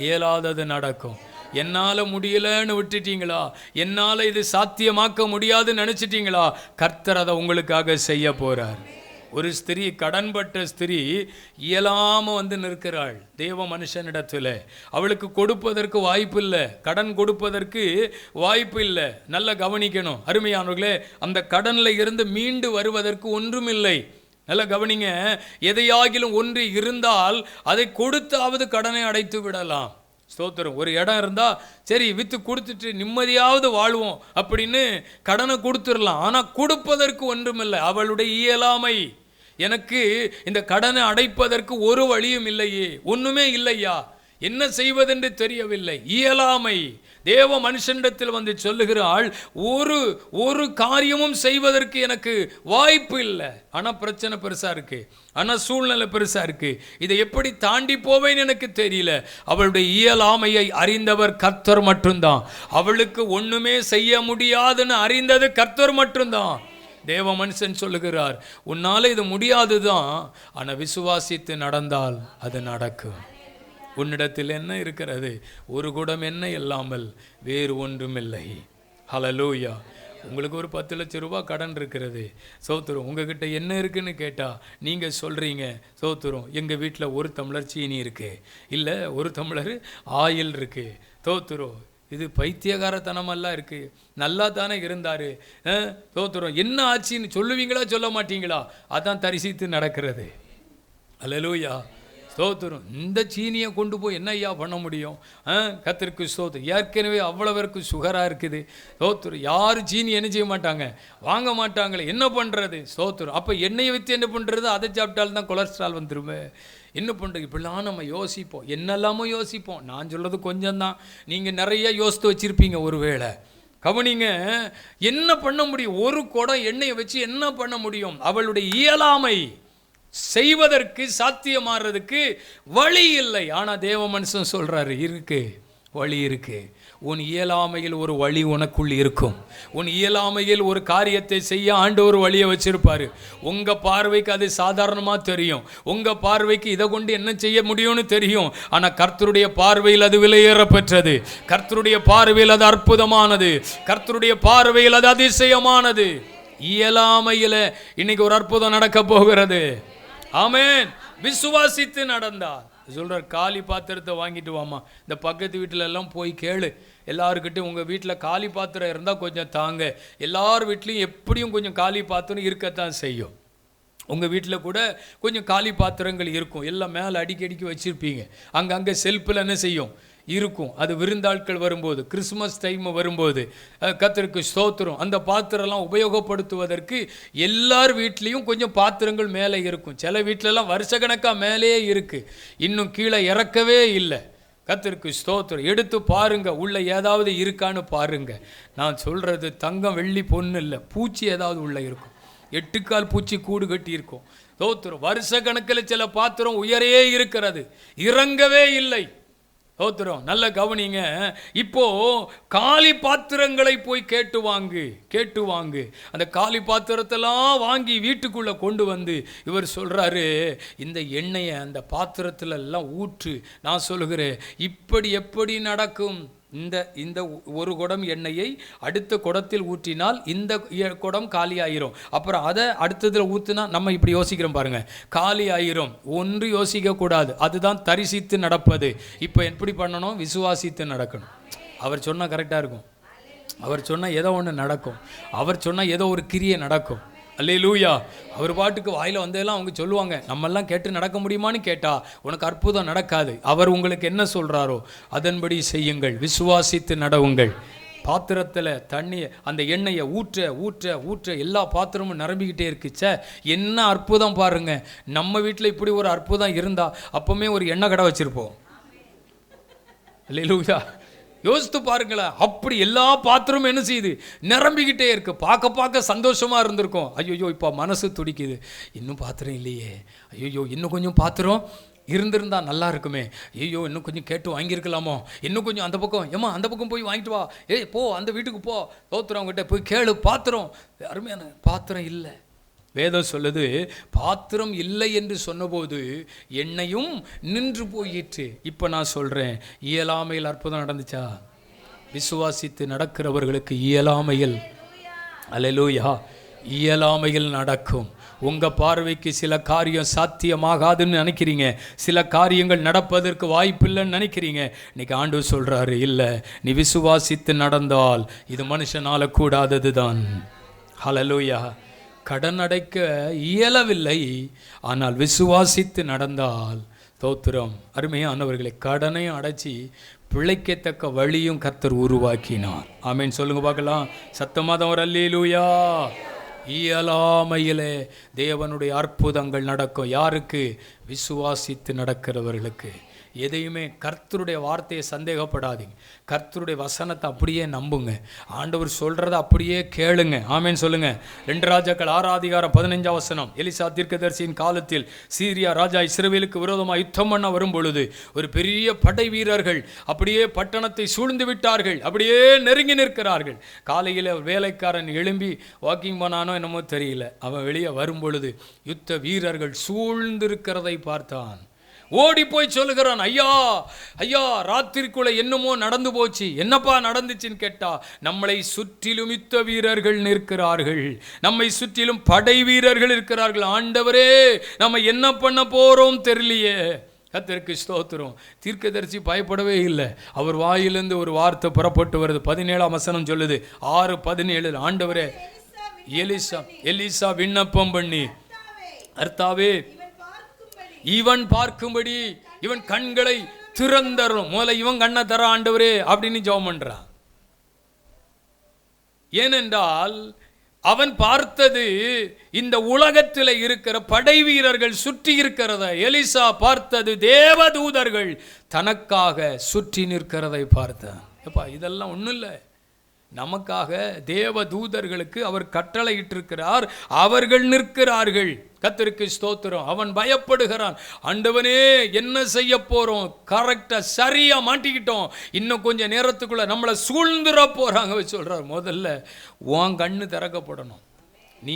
இயலாதது நடக்கும். என்னால் முடியலன்னு விட்டுட்டீங்களா? என்னால் இது சாத்தியமாக்க முடியாதுன்னு நினைச்சிட்டீங்களா? கர்த்தர் அதை உங்களுக்காக செய்ய போறார். ஒரு ஸ்திரீ, கடன்பட்ட ஸ்திரீ இயலாம வந்து நிற்கிறாள் தேவ மனுஷனிடத்தில். அவளுக்கு கொடுப்பதற்கு வாய்ப்பு இல்லை, கடன் கொடுப்பதற்கு வாய்ப்பு இல்லை. நல்லா கவனிக்கணும் அருமையானவர்களே. அந்த கடனில் இருந்து மீண்டு வருவதற்கு ஒன்றுமில்லை. நல்லா கவனிங்க. எதையாகிலும் ஒன்று இருந்தால் அதை கொடுத்தாவது கடனை அடைத்து விடலாம். ஸ்தோத்திரம். ஒரு இடம் இருந்தால் சரி விற்று கொடுத்துட்டு நிம்மதியாவது வாழ்வோம் அப்படின்னு கடனை கொடுத்துடலாம். ஆனால் கொடுப்பதற்கு ஒன்றுமில்லை. அவளுடைய இயலாமை, எனக்கு இந்த கடனை அடைப்பதற்கு ஒரு வழியும் இல்லையே, ஒன்றுமே இல்லையா, என்ன செய்வதென்று தெரியவில்லை, இயலாமை. தேவ மனுஷனிடத்தில் வந்து சொல்லுகிறாள், ஒரு காரியமும் செய்வதற்கு எனக்கு வாய்ப்பு இல்லை. ஆனால் பிரச்சனை பெருசாக இருக்கு, ஆனால் சூழ்நிலை பெருசாக இருக்கு, இதை எப்படி தாண்டி போவேன்னு எனக்கு தெரியல. அவளுடைய இயலாமையை அறிந்தவர் கர்த்தர் மட்டும்தான். அவளுக்கு ஒன்றுமே செய்ய முடியாதுன்னு அறிந்தது கர்த்தர் மட்டும்தான். தேவ மனுஷன் சொல்லுகிறார், உன்னால இது முடியாதுதான், ஆனால் விசுவாசித்து நடந்தால் அது நடக்கும். உன்னிடத்தில் என்ன இருக்கிறது? ஒரு குடம் எண்ணெய் இல்லாமல் வேறு ஒன்றுமில்லை. ஹல்லேலூயா. உங்களுக்கு ஒரு 10 லட்சம் ரூபாய் கடன் இருக்கிறது. சோத்துரும். உங்ககிட்ட என்ன இருக்குன்னு கேட்டால் நீங்கள் சொல்கிறீங்க, சோத்துரும் எங்கள் வீட்டில் 1 டம்ளர் சீனி இருக்குது, இல்லை 1 டம்ளர் ஆயில் இருக்குது. தோத்துரும். இது பைத்தியகாரத்தனமெல்லாம் இருக்குது. நல்லா தானே இருந்தார். தோத்துரும். என்ன ஆச்சுன்னு சொல்லுவீங்களா சொல்ல மாட்டீங்களா? அதான் தரிசித்து நடக்கிறது. ஹல்லேலூயா. ஸ்தோத்திரம். இந்த சீனியை கொண்டு போய் என்ன ஐயா பண்ண முடியும்? கர்த்தருக்கு ஸ்தோத்திரம். ஏற்கனவே அவ்வளவருக்கு சுகராக இருக்குது. ஸ்தோத்திரம். யாரும் சீனி என்ன செய்ய மாட்டாங்க, வாங்க மாட்டாங்களே, என்ன பண்ணுறது? ஸ்தோத்திரம். அப்போ எண்ணெயை விற்று என்ன பண்ணுறது? அதை சாப்பிட்டாலும் தான் கொலஸ்ட்ரால் வந்துருமே. என்ன பண்ணுறது? இப்படிலாம் நம்ம யோசிப்போம், என்னெல்லாமோ யோசிப்போம். நான் சொல்கிறது கொஞ்சம் தான், நீங்கள் நிறைய யோசித்து வச்சுருப்பீங்க. ஒருவேளை கவனிங்க, என்ன பண்ண முடியும்? ஒரு குடம் எண்ணெயை வச்சு என்ன பண்ண முடியும்? அவளுடைய இயலாமை செய்வதற்கு, சாத்தியமாறதுக்கு வழி இல்லை. ஆனால் தேவ மனுஷன் சொல்றாரு, இருக்கு வழி இருக்கு. உன் இயலாமையில் ஒரு வழி உனக்குள் இருக்கும். உன் இயலாமையில் ஒரு காரியத்தை செய்ய ஆண்டவர் வழியை வச்சிருப்பாரு. உங்க பார்வைக்கு அது சாதாரணமாக தெரியும், உங்க பார்வைக்கு இதை கொண்டு என்ன செய்ய முடியும்னு தெரியும். ஆனால் கர்த்தருடைய பார்வையில் அது விலையேற பெற்றது, கர்த்தருடைய பார்வையில் அது அற்புதமானது, கர்த்தருடைய பார்வையில் அது அதிசயமானது. இயலாமையில் இன்னைக்கு ஒரு அற்புதம் நடக்க போகிறது. ஆமென். விசுவாசித்து நடந்தார். சொல்றார், காலி பாத்திரத்தை வாங்கிட்டு வாமா, இந்த பக்கத்து வீட்டில எல்லாம் போய் கேளு, எல்லாருக்கிட்டையும் உங்கள் வீட்டில் காலி பாத்திரம் இருந்தால் கொஞ்சம் தாங்க. எல்லார் வீட்லேயும் எப்படியும் கொஞ்சம் காலி பாத்திரம் இருக்கத்தான் செய்யும். உங்கள் வீட்டில் கூட கொஞ்சம் காலி பாத்திரங்கள் இருக்கும், எல்லாம் மேலே அடிக்கடிக்கு வச்சுருப்பீங்க. அங்கங்கே செல்ஃபில் என்ன செய்யும் இருக்கும். அது விருந்தாட்கள் வரும்போது, கிறிஸ்மஸ் டைம் வரும்போது, கர்த்தருக்கு ஸ்தோத்திரம், அந்த பாத்திரம்லாம் உபயோகப்படுத்துவதற்கு எல்லார் வீட்லேயும் கொஞ்சம் பாத்திரங்கள் மேலே இருக்கும். சில வீட்டிலலாம் வருஷக்கணக்காக மேலேயே இருக்குது, இன்னும் கீழே இறக்கவே இல்லை. கர்த்தருக்கு ஸ்தோத்திரம். எடுத்து பாருங்க, உள்ள ஏதாவது இருக்கான்னு பாருங்க. நான் சொல்கிறது தங்கம் வெள்ளி பொண்ணு இல்லை, பூச்சி ஏதாவது உள்ள இருக்கும். 8 கால் பூச்சி கூடு கட்டி இருக்கும். ஸ்தோத்திரம். வருஷ கணக்கில் சில பாத்திரம் உயரே இருக்கிறது, இறங்கவே இல்லை. ஸ்தோத்திரம். நல்ல கவனிங்க. இப்போ காலி பாத்திரங்களை போய் கேட்டு வாங்கு. அந்த காலி பாத்திரத்தெல்லாம் வாங்கி வீட்டுக்குள்ளே கொண்டு வந்து இவர் சொல்கிறாரு, இந்த எண்ணெயை அந்த பாத்திரத்துல எல்லாம் ஊற்று. நான் சொல்லுகிறேன், இப்படி எப்படி நடக்கும்? இந்த ஒரு குடம் எண்ணெயை அடுத்த குடத்தில் ஊற்றினால் இந்த குடம் காலி ஆயிரும். அப்புறம் அதை அடுத்ததில் ஊற்றினா நம்ம இப்படி யோசிக்கிறோம் பாருங்க, காலி ஆயிரும். ஒன்று யோசிக்க கூடாது, அதுதான் தரிசித்து நடப்பது. இப்போ எப்படி பண்ணணும்? விசுவாசித்து நடக்கணும். அவர் சொன்னால் கரெக்டாக இருக்கும், அவர் சொன்னால் ஏதோ ஒன்று நடக்கும், அவர் சொன்னால் ஏதோ ஒரு கிரியை நடக்கும். அல்லேலூயா. அவர் பாட்டுக்கு வாயில் வந்ததெல்லாம் அவங்க சொல்லுவாங்க, நம்மெல்லாம் கேட்டு நடக்க முடியுமான்னு கேட்டால் உனக்கு அற்புதம் நடக்காது. அவர் உங்களுக்கு என்ன சொல்கிறாரோ அதன்படி செய்யுங்கள், விசுவாசித்து நடவுங்கள். பாத்திரத்தில் தண்ணியை, அந்த எண்ணெயை ஊற்ற எல்லா பாத்திரமும் நிரம்பிக்கிட்டே இருக்குச்சே, என்ன அற்புதம் பாருங்க. நம்ம வீட்டில் இப்படி ஒரு அற்புதம் இருந்தால் அப்போவுமே ஒரு எண்ணெய் கடை வச்சுருப்போம். அல்லேலூயா. யோசித்து பாருங்களேன். அப்படி எல்லா பாத்திரமும் என்ன செய்யுது? நிரம்பிக்கிட்டே இருக்கு. பார்க்க சந்தோஷமாக இருந்திருக்கும். ஐயோ இப்போ மனசு துடிக்குது, இன்னும் பாத்திரம் இல்லையே, ஐயோ இன்னும் கொஞ்சம் பாத்திரம் இருந்திருந்தா நல்லா இருக்குமே, ஐயோ இன்னும் கொஞ்சம் கேட்டு வாங்கியிருக்கலாமோ, இன்னும் கொஞ்சம் அந்த பக்கம், ஏமா அந்த பக்கம் போய் வாங்கிட்டு வா, போ அந்த வீட்டுக்கு போ, தோத்துறவங்ககிட்ட போய் கேளு, பாத்திரம் அருமையான பாத்திரம் இல்லை. வேதம் சொல்லுது, பாத்திரம் இல்லை என்று சொன்னபோது எண்ணெயும் நின்று போயிற்று. இப்போ நான் சொல்கிறேன், இயலாமையில் அற்புதம் நடந்துச்சா? விசுவாசித்து நடக்கிறவர்களுக்கு இயலாமையில், அல்லேலூயா, இயலாமையில் நடக்கும். உங்கள் பார்வைக்கு சில காரியம் சாத்தியமாகாதுன்னு நினைக்கிறீங்க, சில காரியங்கள் நடப்பதற்கு வாய்ப்பில்லைன்னு நினைக்கிறீங்க. இன்னைக்கு ஆண்டவர் சொல்கிறாரு, இல்லை, நீ விசுவாசித்து நடந்தால் இது மனுஷனால கூடாதது தான். ஹல்லேலூயா. கடன் அடைக்க இயலவில்லை, ஆனால் விசுவாசித்து நடந்தால் தோத்திரம். அருமையானவர்களை, கடனையும் அடைச்சி பிழைக்கத்தக்க வழியும் கர்த்தர் உருவாக்கினார். ஆமேன் சொல்லுங்க பார்க்கலாம். சத்தமாக ஒரு அல்லேலூயா. இயலாமையிலே தேவனுடைய அற்புதங்கள் நடக்கும். யாருக்கு? விசுவாசித்து நடக்கிறவர்களுக்கு. எதையுமே கர்த்தருடைய வார்த்தையை சந்தேகப்படாதீங்க. கர்த்தருடைய வசனத்தை அப்படியே நம்புங்க. ஆண்டவர் சொல்கிறத அப்படியே கேளுங்க. ஆமேன்னு சொல்லுங்க. 2 ராஜாக்கள் 6:15 எலிசா தீர்க்கதரிசியின் காலத்தில் சீரியா ராஜா இஸ்ரவேலுக்கு விரோதமாக யுத்தம் பண்ண வரும் பொழுது ஒரு பெரிய படை வீரர்கள் அப்படியே பட்டணத்தை சூழ்ந்து விட்டார்கள். அப்படியே நெருங்கி நிற்கிறார்கள். காலையில் வேலைக்காரன் எழும்பி வாக்கிங் பண்ணானோ என்னமோ தெரியல, அவன் வெளியே வரும் பொழுது யுத்த வீரர்கள் சூழ்ந்திருக்கிறதை பார்த்தான். ஓடி போய் சொல்லுகிறான், ஐயா ஐயா, ராத்திரிக்குள்ள என்னமோ நடந்து போச்சு. என்னப்பா நடந்துச்சுன்னு கேட்டா, நம்மளை சுற்றிலும் யுத்த வீரர்கள் நிற்கிறார்கள், நம்மை சுற்றிலும் படை வீரர்கள் இருக்கிறார்கள். ஆண்டவரே, நம்ம என்ன பண்ண போறோம் தெரியலையே. கர்த்தருக்கு ஸ்தோத்திரம். தீர்க்கதரிசி பயப்படவே இல்லை. அவர் வாயிலிருந்து ஒரு வார்த்தை புறப்பட்டு வருது. 17 சொல்லுது, 6:17, ஆண்டவரே, எலிசா விண்ணப்பம் பண்ணி, கர்த்தாவே, இவன் பார்க்கும்படி இவன் கண்களை திறந்தரும். முதல்ல இவன் கண்ணை தர ஆண்டவரே அப்படின்னு ஜெபம் பண்றான். ஏனென்றால் அவன் பார்த்தது இந்த உலகத்தில் இருக்கிற படை வீரர்கள் சுற்றி இருக்கிறத. எலிசா பார்த்தது தேவதூதர்கள் தனக்காக சுற்றி நிற்கிறதை பார்த்தான். எப்பா, இதெல்லாம் ஒன்றும் இல்லை, நமக்காக தேவ தூதர்களுக்கு அவர் கட்டளையிட்டிருக்கிறார். அவர்கள் நிற்கிறார்கள். கர்த்தருக்கு ஸ்தோத்திரம். அவன் பயப்படுகிறான். ஆண்டவனே, என்ன செய்ய போறோம்? கரெக்டா சரியா மாட்டிக்கிட்டோம். இன்னும் கொஞ்சம் நேரத்துக்குள்ள நம்மளை சூழ்ந்துட போறாங்க சொல்றார். முதல்ல உன் கண்ணு திறக்கப்படணும். நீ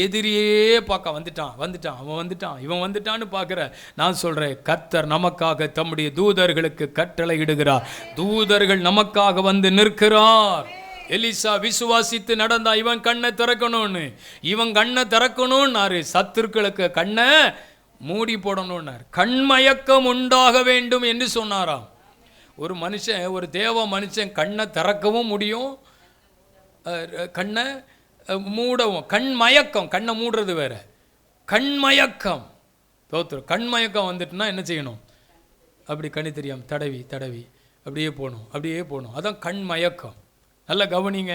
எதிரியே பார்க்க வந்துட்டான் அவன் வந்துட்டான் இவன் வந்துட்டான்னு பார்க்குற. நான் சொல்கிறேன், கர்த்தர் நமக்காக தம்முடைய தூதர்களுக்கு கட்டளை இடுகிறார். தூதர்கள் நமக்காக வந்து நிற்கிறார். எலிசா விசுவாசித்து நடந்தா இவன் கண்ணை திறக்கணும்னு, இவன் கண்ணை திறக்கணும்னாரு. சத்துருக்களுக்கு கண்ணை மூடி போடணும்னார். கண்மயக்கம் உண்டாக வேண்டும் என்று சொன்னாராம். ஒரு மனுஷன், ஒரு தேவ மனுஷன் கண்ணை திறக்கவும் முடியும், கண்ணை மூடவும். கண்மயக்கம், கண்ணை மூடுறது வேற, கண்மயக்கம். தோத்துரும். கண்மயக்கம் வந்துட்டுனா என்ன செய்யணும்? அப்படி கண்ணு தெரியாமல் தடவி தடவி அப்படியே போகணும். அதான் கண்மயக்கம். நல்லா கவனிங்க.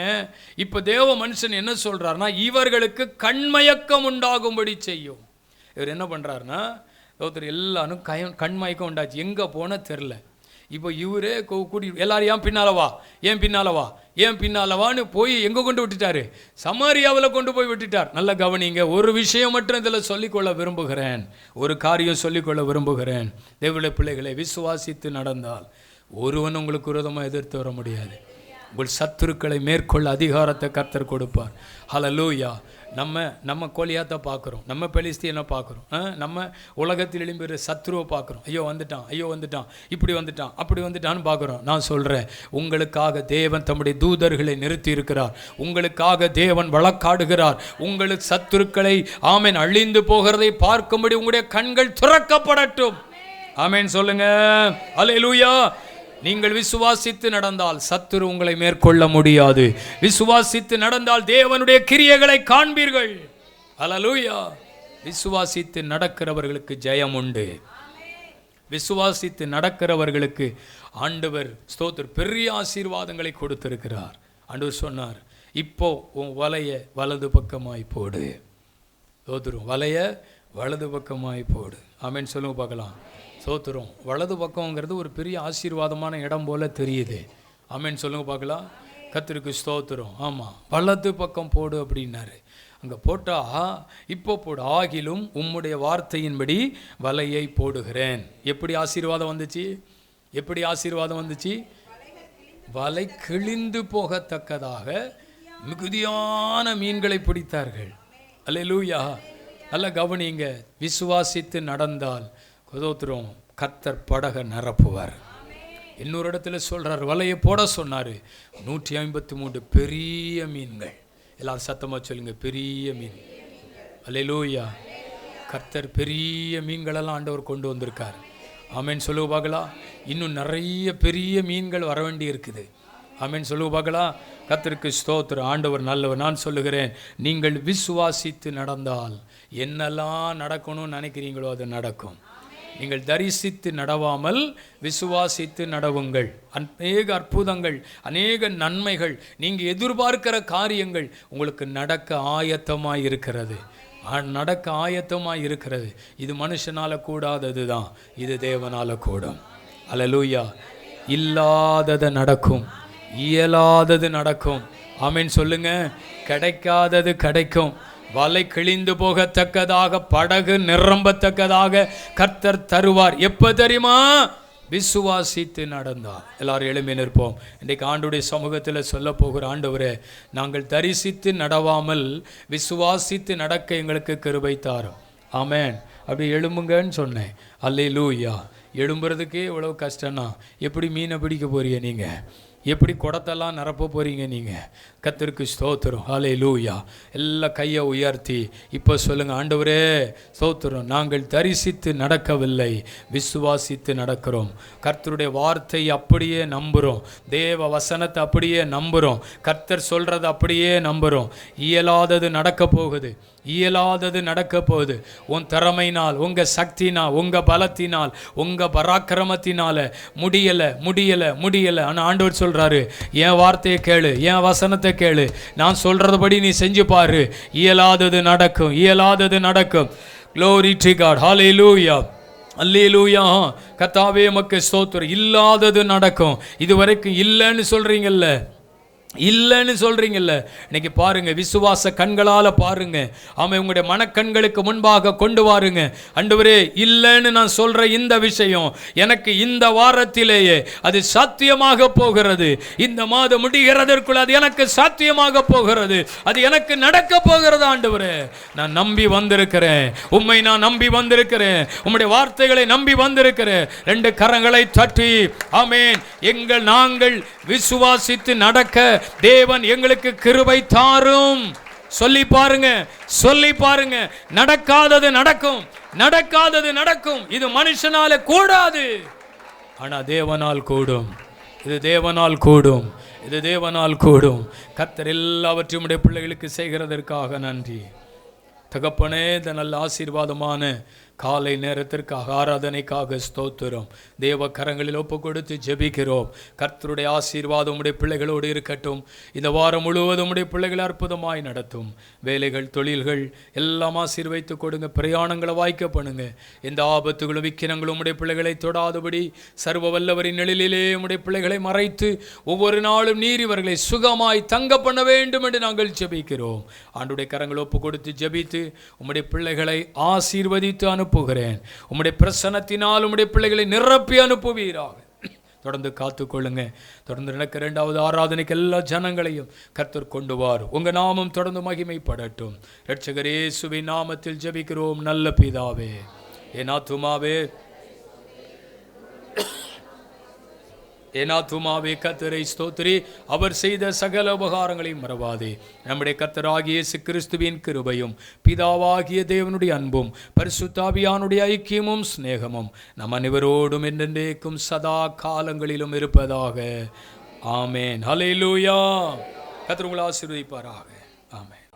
இப்போ தேவ மனுஷன் என்ன சொல்கிறாருன்னா, இவர்களுக்கு கண்மயக்கம் உண்டாகும்படி செய்யும். இவர் என்ன பண்ணுறாருன்னா, ஒருத்தர் எல்லாரும் கண்மயக்கம் உண்டாச்சு, எங்கே போனால் தெரில. இப்போ இவரே கூட்டி எல்லாரும் ஏன் பின்னாலவான்னு போய் எங்கே கொண்டு விட்டுட்டாரு? சமாரியாவில் கொண்டு போய் விட்டுட்டார். நல்லா கவனிங்க. ஒரு விஷயம் மட்டும் இதில் சொல்லிக்கொள்ள விரும்புகிறேன், ஒரு காரியம் சொல்லிக்கொள்ள விரும்புகிறேன். தேவனுடைய பிள்ளைகளை, விசுவாசித்து நடந்தால் ஒருவன் உங்களுக்கு விரோதமாக எதிர்த்து வர முடியாது. உங்கள் சத்துருக்களை மேற்கொள்ள அதிகாரத்தை கர்த்தர் கொடுப்பார். ஹல்லேலூயா. நம்ம கோலியாத்தை பார்க்குறோம், நம்ம பெலிஸ்தியனை பார்க்குறோம், நம்ம உலகத்தில் எழும்புகிற சத்துருவை பார்க்குறோம். ஐயோ வந்துட்டான், இப்படி வந்துட்டான், அப்படி வந்துட்டான்னு பார்க்குறோம். நான் சொல்கிறேன், உங்களுக்காக தேவன் தம்முடைய தூதர்களை நிறுத்தி இருக்கிறார். உங்களுக்காக தேவன் வழக்காடுகிறார். உங்களுக்கு சத்துருக்களை ஆமேன் அழிந்து போகிறதை பார்க்கும்படி உங்களுடைய கண்கள் திறக்கப்படட்டும். ஆமேன் சொல்லுங்க. அல்லேலூயா. நீங்கள் விசுவாசித்து நடந்தால் சத்துரு உங்களை மேற்கொள்ள முடியாது. விசுவாசித்து நடந்தால் தேவனுடைய கிரியைகளை காண்பீர்கள். அல்லேலூயா. விசுவாசித்து நடக்கிறவர்களுக்கு ஜெயம் உண்டு. விசுவாசித்து நடக்கிறவர்களுக்கு ஆண்டவர் ஸ்தோத்திரம் பெரிய ஆசீர்வாதங்களை கொடுத்திருக்கிறார். ஆண்டவர் சொன்னார், இப்போ உன் வலைய வலது பக்கமாய் போடு. ஸ்தோத்திரம். வலைய வலது பக்கமாய் போடு. ஆமென் சொல்லுங்க பார்க்கலாம். ஸ்தோத்திரம். வலது பக்கம்ங்கிறது ஒரு பெரிய ஆசீர்வாதமான இடம் போல தெரியுது. ஆமென் சொல்லுங்க பார்க்கலாம். கர்த்தருக்கு ஸ்தோத்திரம். ஆமாம், வலது பக்கம் போடு அப்படின்னாரு. அங்கே போட்டால் இப்போ போடு. ஆகிலும் உம்முடைய வார்த்தையின்படி வலையை போடுகிறேன். எப்படி ஆசீர்வாதம் வந்துச்சு? வலை கிழிந்து போகத்தக்கதாக மிகுதியான மீன்களை பிடித்தார்கள். அல்லேலூயா. நல்ல கவனிங்க. விசுவாசித்து நடந்தால் ஸ்தோத்திரம், கர்த்தர் படகை நிரப்புவார். இன்னொரு இடத்துல சொல்கிறார், வலையை போட சொன்னார். 153 பெரிய மீன்கள். எல்லாரும் சத்தமாக சொல்லுங்க, பெரிய மீன். அல்லேலூயா. கர்த்தர் பெரிய மீன்களெல்லாம் ஆண்டவர் கொண்டு வந்திருக்கார். ஆமேன் சொல்லுவ பார்க்கலாம். இன்னும் நிறைய பெரிய மீன்கள் வர வேண்டி இருக்குது. ஆமேன் சொல்லுவ பார்க்கலாம். கர்த்தருக்கு ஸ்தோத்திரம். ஆண்டவர் நல்லவர். நான் சொல்லுகிறேன், நீங்கள் விசுவாசித்து நடந்தால் என்னெல்லாம் நடக்கணும்னு நினைக்கிறீங்களோ அது நடக்கும். நீங்கள் தரிசித்து நடவாமல் விசுவாசித்து நடவுங்கள். அநேக அற்புதங்கள், அநேக நன்மைகள், நீங்கள் எதிர்பார்க்கிற காரியங்கள் உங்களுக்கு நடக்க ஆயத்தமாக இருக்கிறது. நடக்க ஆயத்தமாக இருக்கிறது. இது மனுஷனால் கூடாதது தான், இது தேவனால் கூடும். அல்லேலூயா. இல்லாதது நடக்கும், இயலாதது நடக்கும். ஆமேன் சொல்லுங்க. கிடைக்காதது கிடைக்கும். வலை கிழிந்து போகத்தக்கதாக, படகு நிரம்பத்தக்கதாக கர்த்தர் தருவார். எப்போ தெரியுமா? விசுவாசித்து நடந்தார். எல்லாரும் எழும்பி நிற்போம். இன்றைக்கு ஆண்டுடைய சமூகத்தில் சொல்ல போகிற, ஆண்டவரே, நாங்கள் தரிசித்து நடவாமல் விசுவாசித்து நடக்க எங்களுக்கு கிருபை தாரும். ஆமேன். அப்படி எழும்புங்கன்னு சொன்னேன். அல்லேலூயா. எழும்புறதுக்கே இவ்வளோ கஷ்டம்னா எப்படி மீனை பிடிக்க போறீங்க நீங்கள்? எப்படி குடத்தெல்லாம் நிரப்ப போகிறீங்க நீங்கள்? கர்த்தருக்கு ஸ்தோத்திரம். அல்லேலூயா. எல்லாம் கையை உயர்த்தி இப்போ சொல்லுங்கள், ஆண்டவரே ஸ்தோத்திரம், நாங்கள் தரிசித்து நடக்கவில்லை, விசுவாசித்து நடக்கிறோம். கர்த்தருடைய வார்த்தை அப்படியே நம்புகிறோம். தேவ வசனத்தை அப்படியே நம்புகிறோம். கர்த்தர் சொல்கிறத அப்படியே நம்புகிறோம். இயலாதது நடக்க போகுது, இயலாதது நடக்க போகுது. உன் திறமையினால், உங்கள் சக்தினால், உங்கள் பலத்தினால், உங்கள் பராக்கிரமத்தினால முடியலை முடியலை முடியலை. ஆனால் ஆண்டவர் சொல்கிறாரு, என் வார்த்தையை கேளு, என் வசனத்தை கேளு, நான் சொல்கிறதுபடி நீ செஞ்சு பாரு, இயலாதது நடக்கும், இயலாதது நடக்கும். Glory to God. Hallelujah. அல்லேலூயா. கர்த்தாவே உமக்கு ஸ்தோத்திரம். இல்லாதது நடக்கும். இதுவரைக்கும் இல்லைன்னு சொல்கிறீங்கல்ல, இல்லைன்னு சொல்கிறீங்கல்ல, இன்னைக்கு பாருங்க, விசுவாச கண்களால் பாருங்க. ஆமாம், உங்களுடைய மனக்கண்களுக்கு முன்பாக கொண்டு வாருங்க. ஆண்டவரே, இல்லைன்னு நான் சொல்கிற இந்த விஷயம் எனக்கு இந்த வாரத்திலேயே அது சாத்தியமாக போகிறது. இந்த மாதம் முடிகிறதற்குள் அது எனக்கு சாத்தியமாக போகிறது. அது எனக்கு நடக்க போகிறது. ஆண்டவரே, நான் நம்பி வந்திருக்கிறேன். உம்மை நான் நம்பி வந்திருக்கிறேன். உம்முடைய வார்த்தைகளை நம்பி வந்திருக்கிறேன். ரெண்டு கரங்களை தட்டி ஆமேன். நாங்கள் விசுவாசித்து நடக்க தேவன் எங்களுக்கு கிருபை தாரும். சொல்லி பாருங்க, சொல்லி பாருங்க. நடக்காதது நடக்கும், நடக்காதது நடக்கும். இது மனுஷனால கூடாது, ஆனா தேவனால் கூடும். இது தேவனால் கூடும், இது தேவனால் கூடும். கர்த்தர் எல்லாவற்றையும் உடைய பிள்ளைகளுக்கு செய்கிறதற்காக நன்றி தகப்பனே. இந்த நல்ல ஆசீர்வாதமான காலை நேரத்திற்காக, ஆராதனைக்காக ஸ்தோத்திரம். தேவ கரங்களில் ஒப்பு கொடுத்து ஜெபிக்கிறோம். கர்த்தருடைய ஆசீர்வாதம் உடைய பிள்ளைகளோடு இருக்கட்டும். இந்த வாரம் முழுவதும் உடைய பிள்ளைகளை அற்புதமாய் நடத்தும். வேலைகள், தொழில்கள் எல்லாம் ஆசீர்வைத்து கொடுங்க. பிரயாணங்களை வாய்க்க பண்ணுங்க. எந்த ஆபத்துகளும் விக்கினங்களும் உடைய பிள்ளைகளை தொடாதபடி சர்வ வல்லவரின் நிழலிலே உடைய பிள்ளைகளை மறைத்து ஒவ்வொரு நாளும் நீர் இவர்களை சுகமாய் தங்க பண்ண வேண்டும் என்று நாங்கள் ஜெபிக்கிறோம். ஆண்டுடைய கரங்களை ஒப்பு கொடுத்து ஜெபித்து உம்முடைய பிள்ளைகளை ஆசீர்வதித்து அனுப்புகிறேன். உம்முடைய பிரசன்னத்தினால் உம்முடைய பிள்ளைகளை நிரப்பி அனுப்புவீராக. தொடர்ந்து காத்துக்கொள்ளுங்க. தொடர்ந்து நடக்க இரண்டாவது ஆராதனைக்கு எல்லா ஜனங்களையும் கர்த்தர் கொண்டு வார். உங்க நாமம் தொடர்ந்து மகிமைப்படட்டும். இரட்சகர் இயேசுவின் நாமத்தில் ஜெபிக்கிறோம் நல்ல பிதாவே. என் ஆத்துமாவே, என் ஆத்துமாவே கர்த்தரை ஸ்தோத்திரி, அவர் செய்த சகல உபகாரங்களையும் மறவாதே. நம்முடைய கர்த்தராகிய இயேசு கிறிஸ்துவின் கிருபையும் பிதாவாகிய தேவனுடைய அன்பும் பரிசுத்த ஆவியானுடைய ஐக்கியமும் சிநேகமும் நம் அனைவரோடும் என்றென்றைக்கும் சதா காலங்களிலும் இருப்பதாக. ஆமேன். ஹல்லேலூயா. கர்த்தர் உங்களை ஆசீர்வதிப்பாராக. ஆமேன்.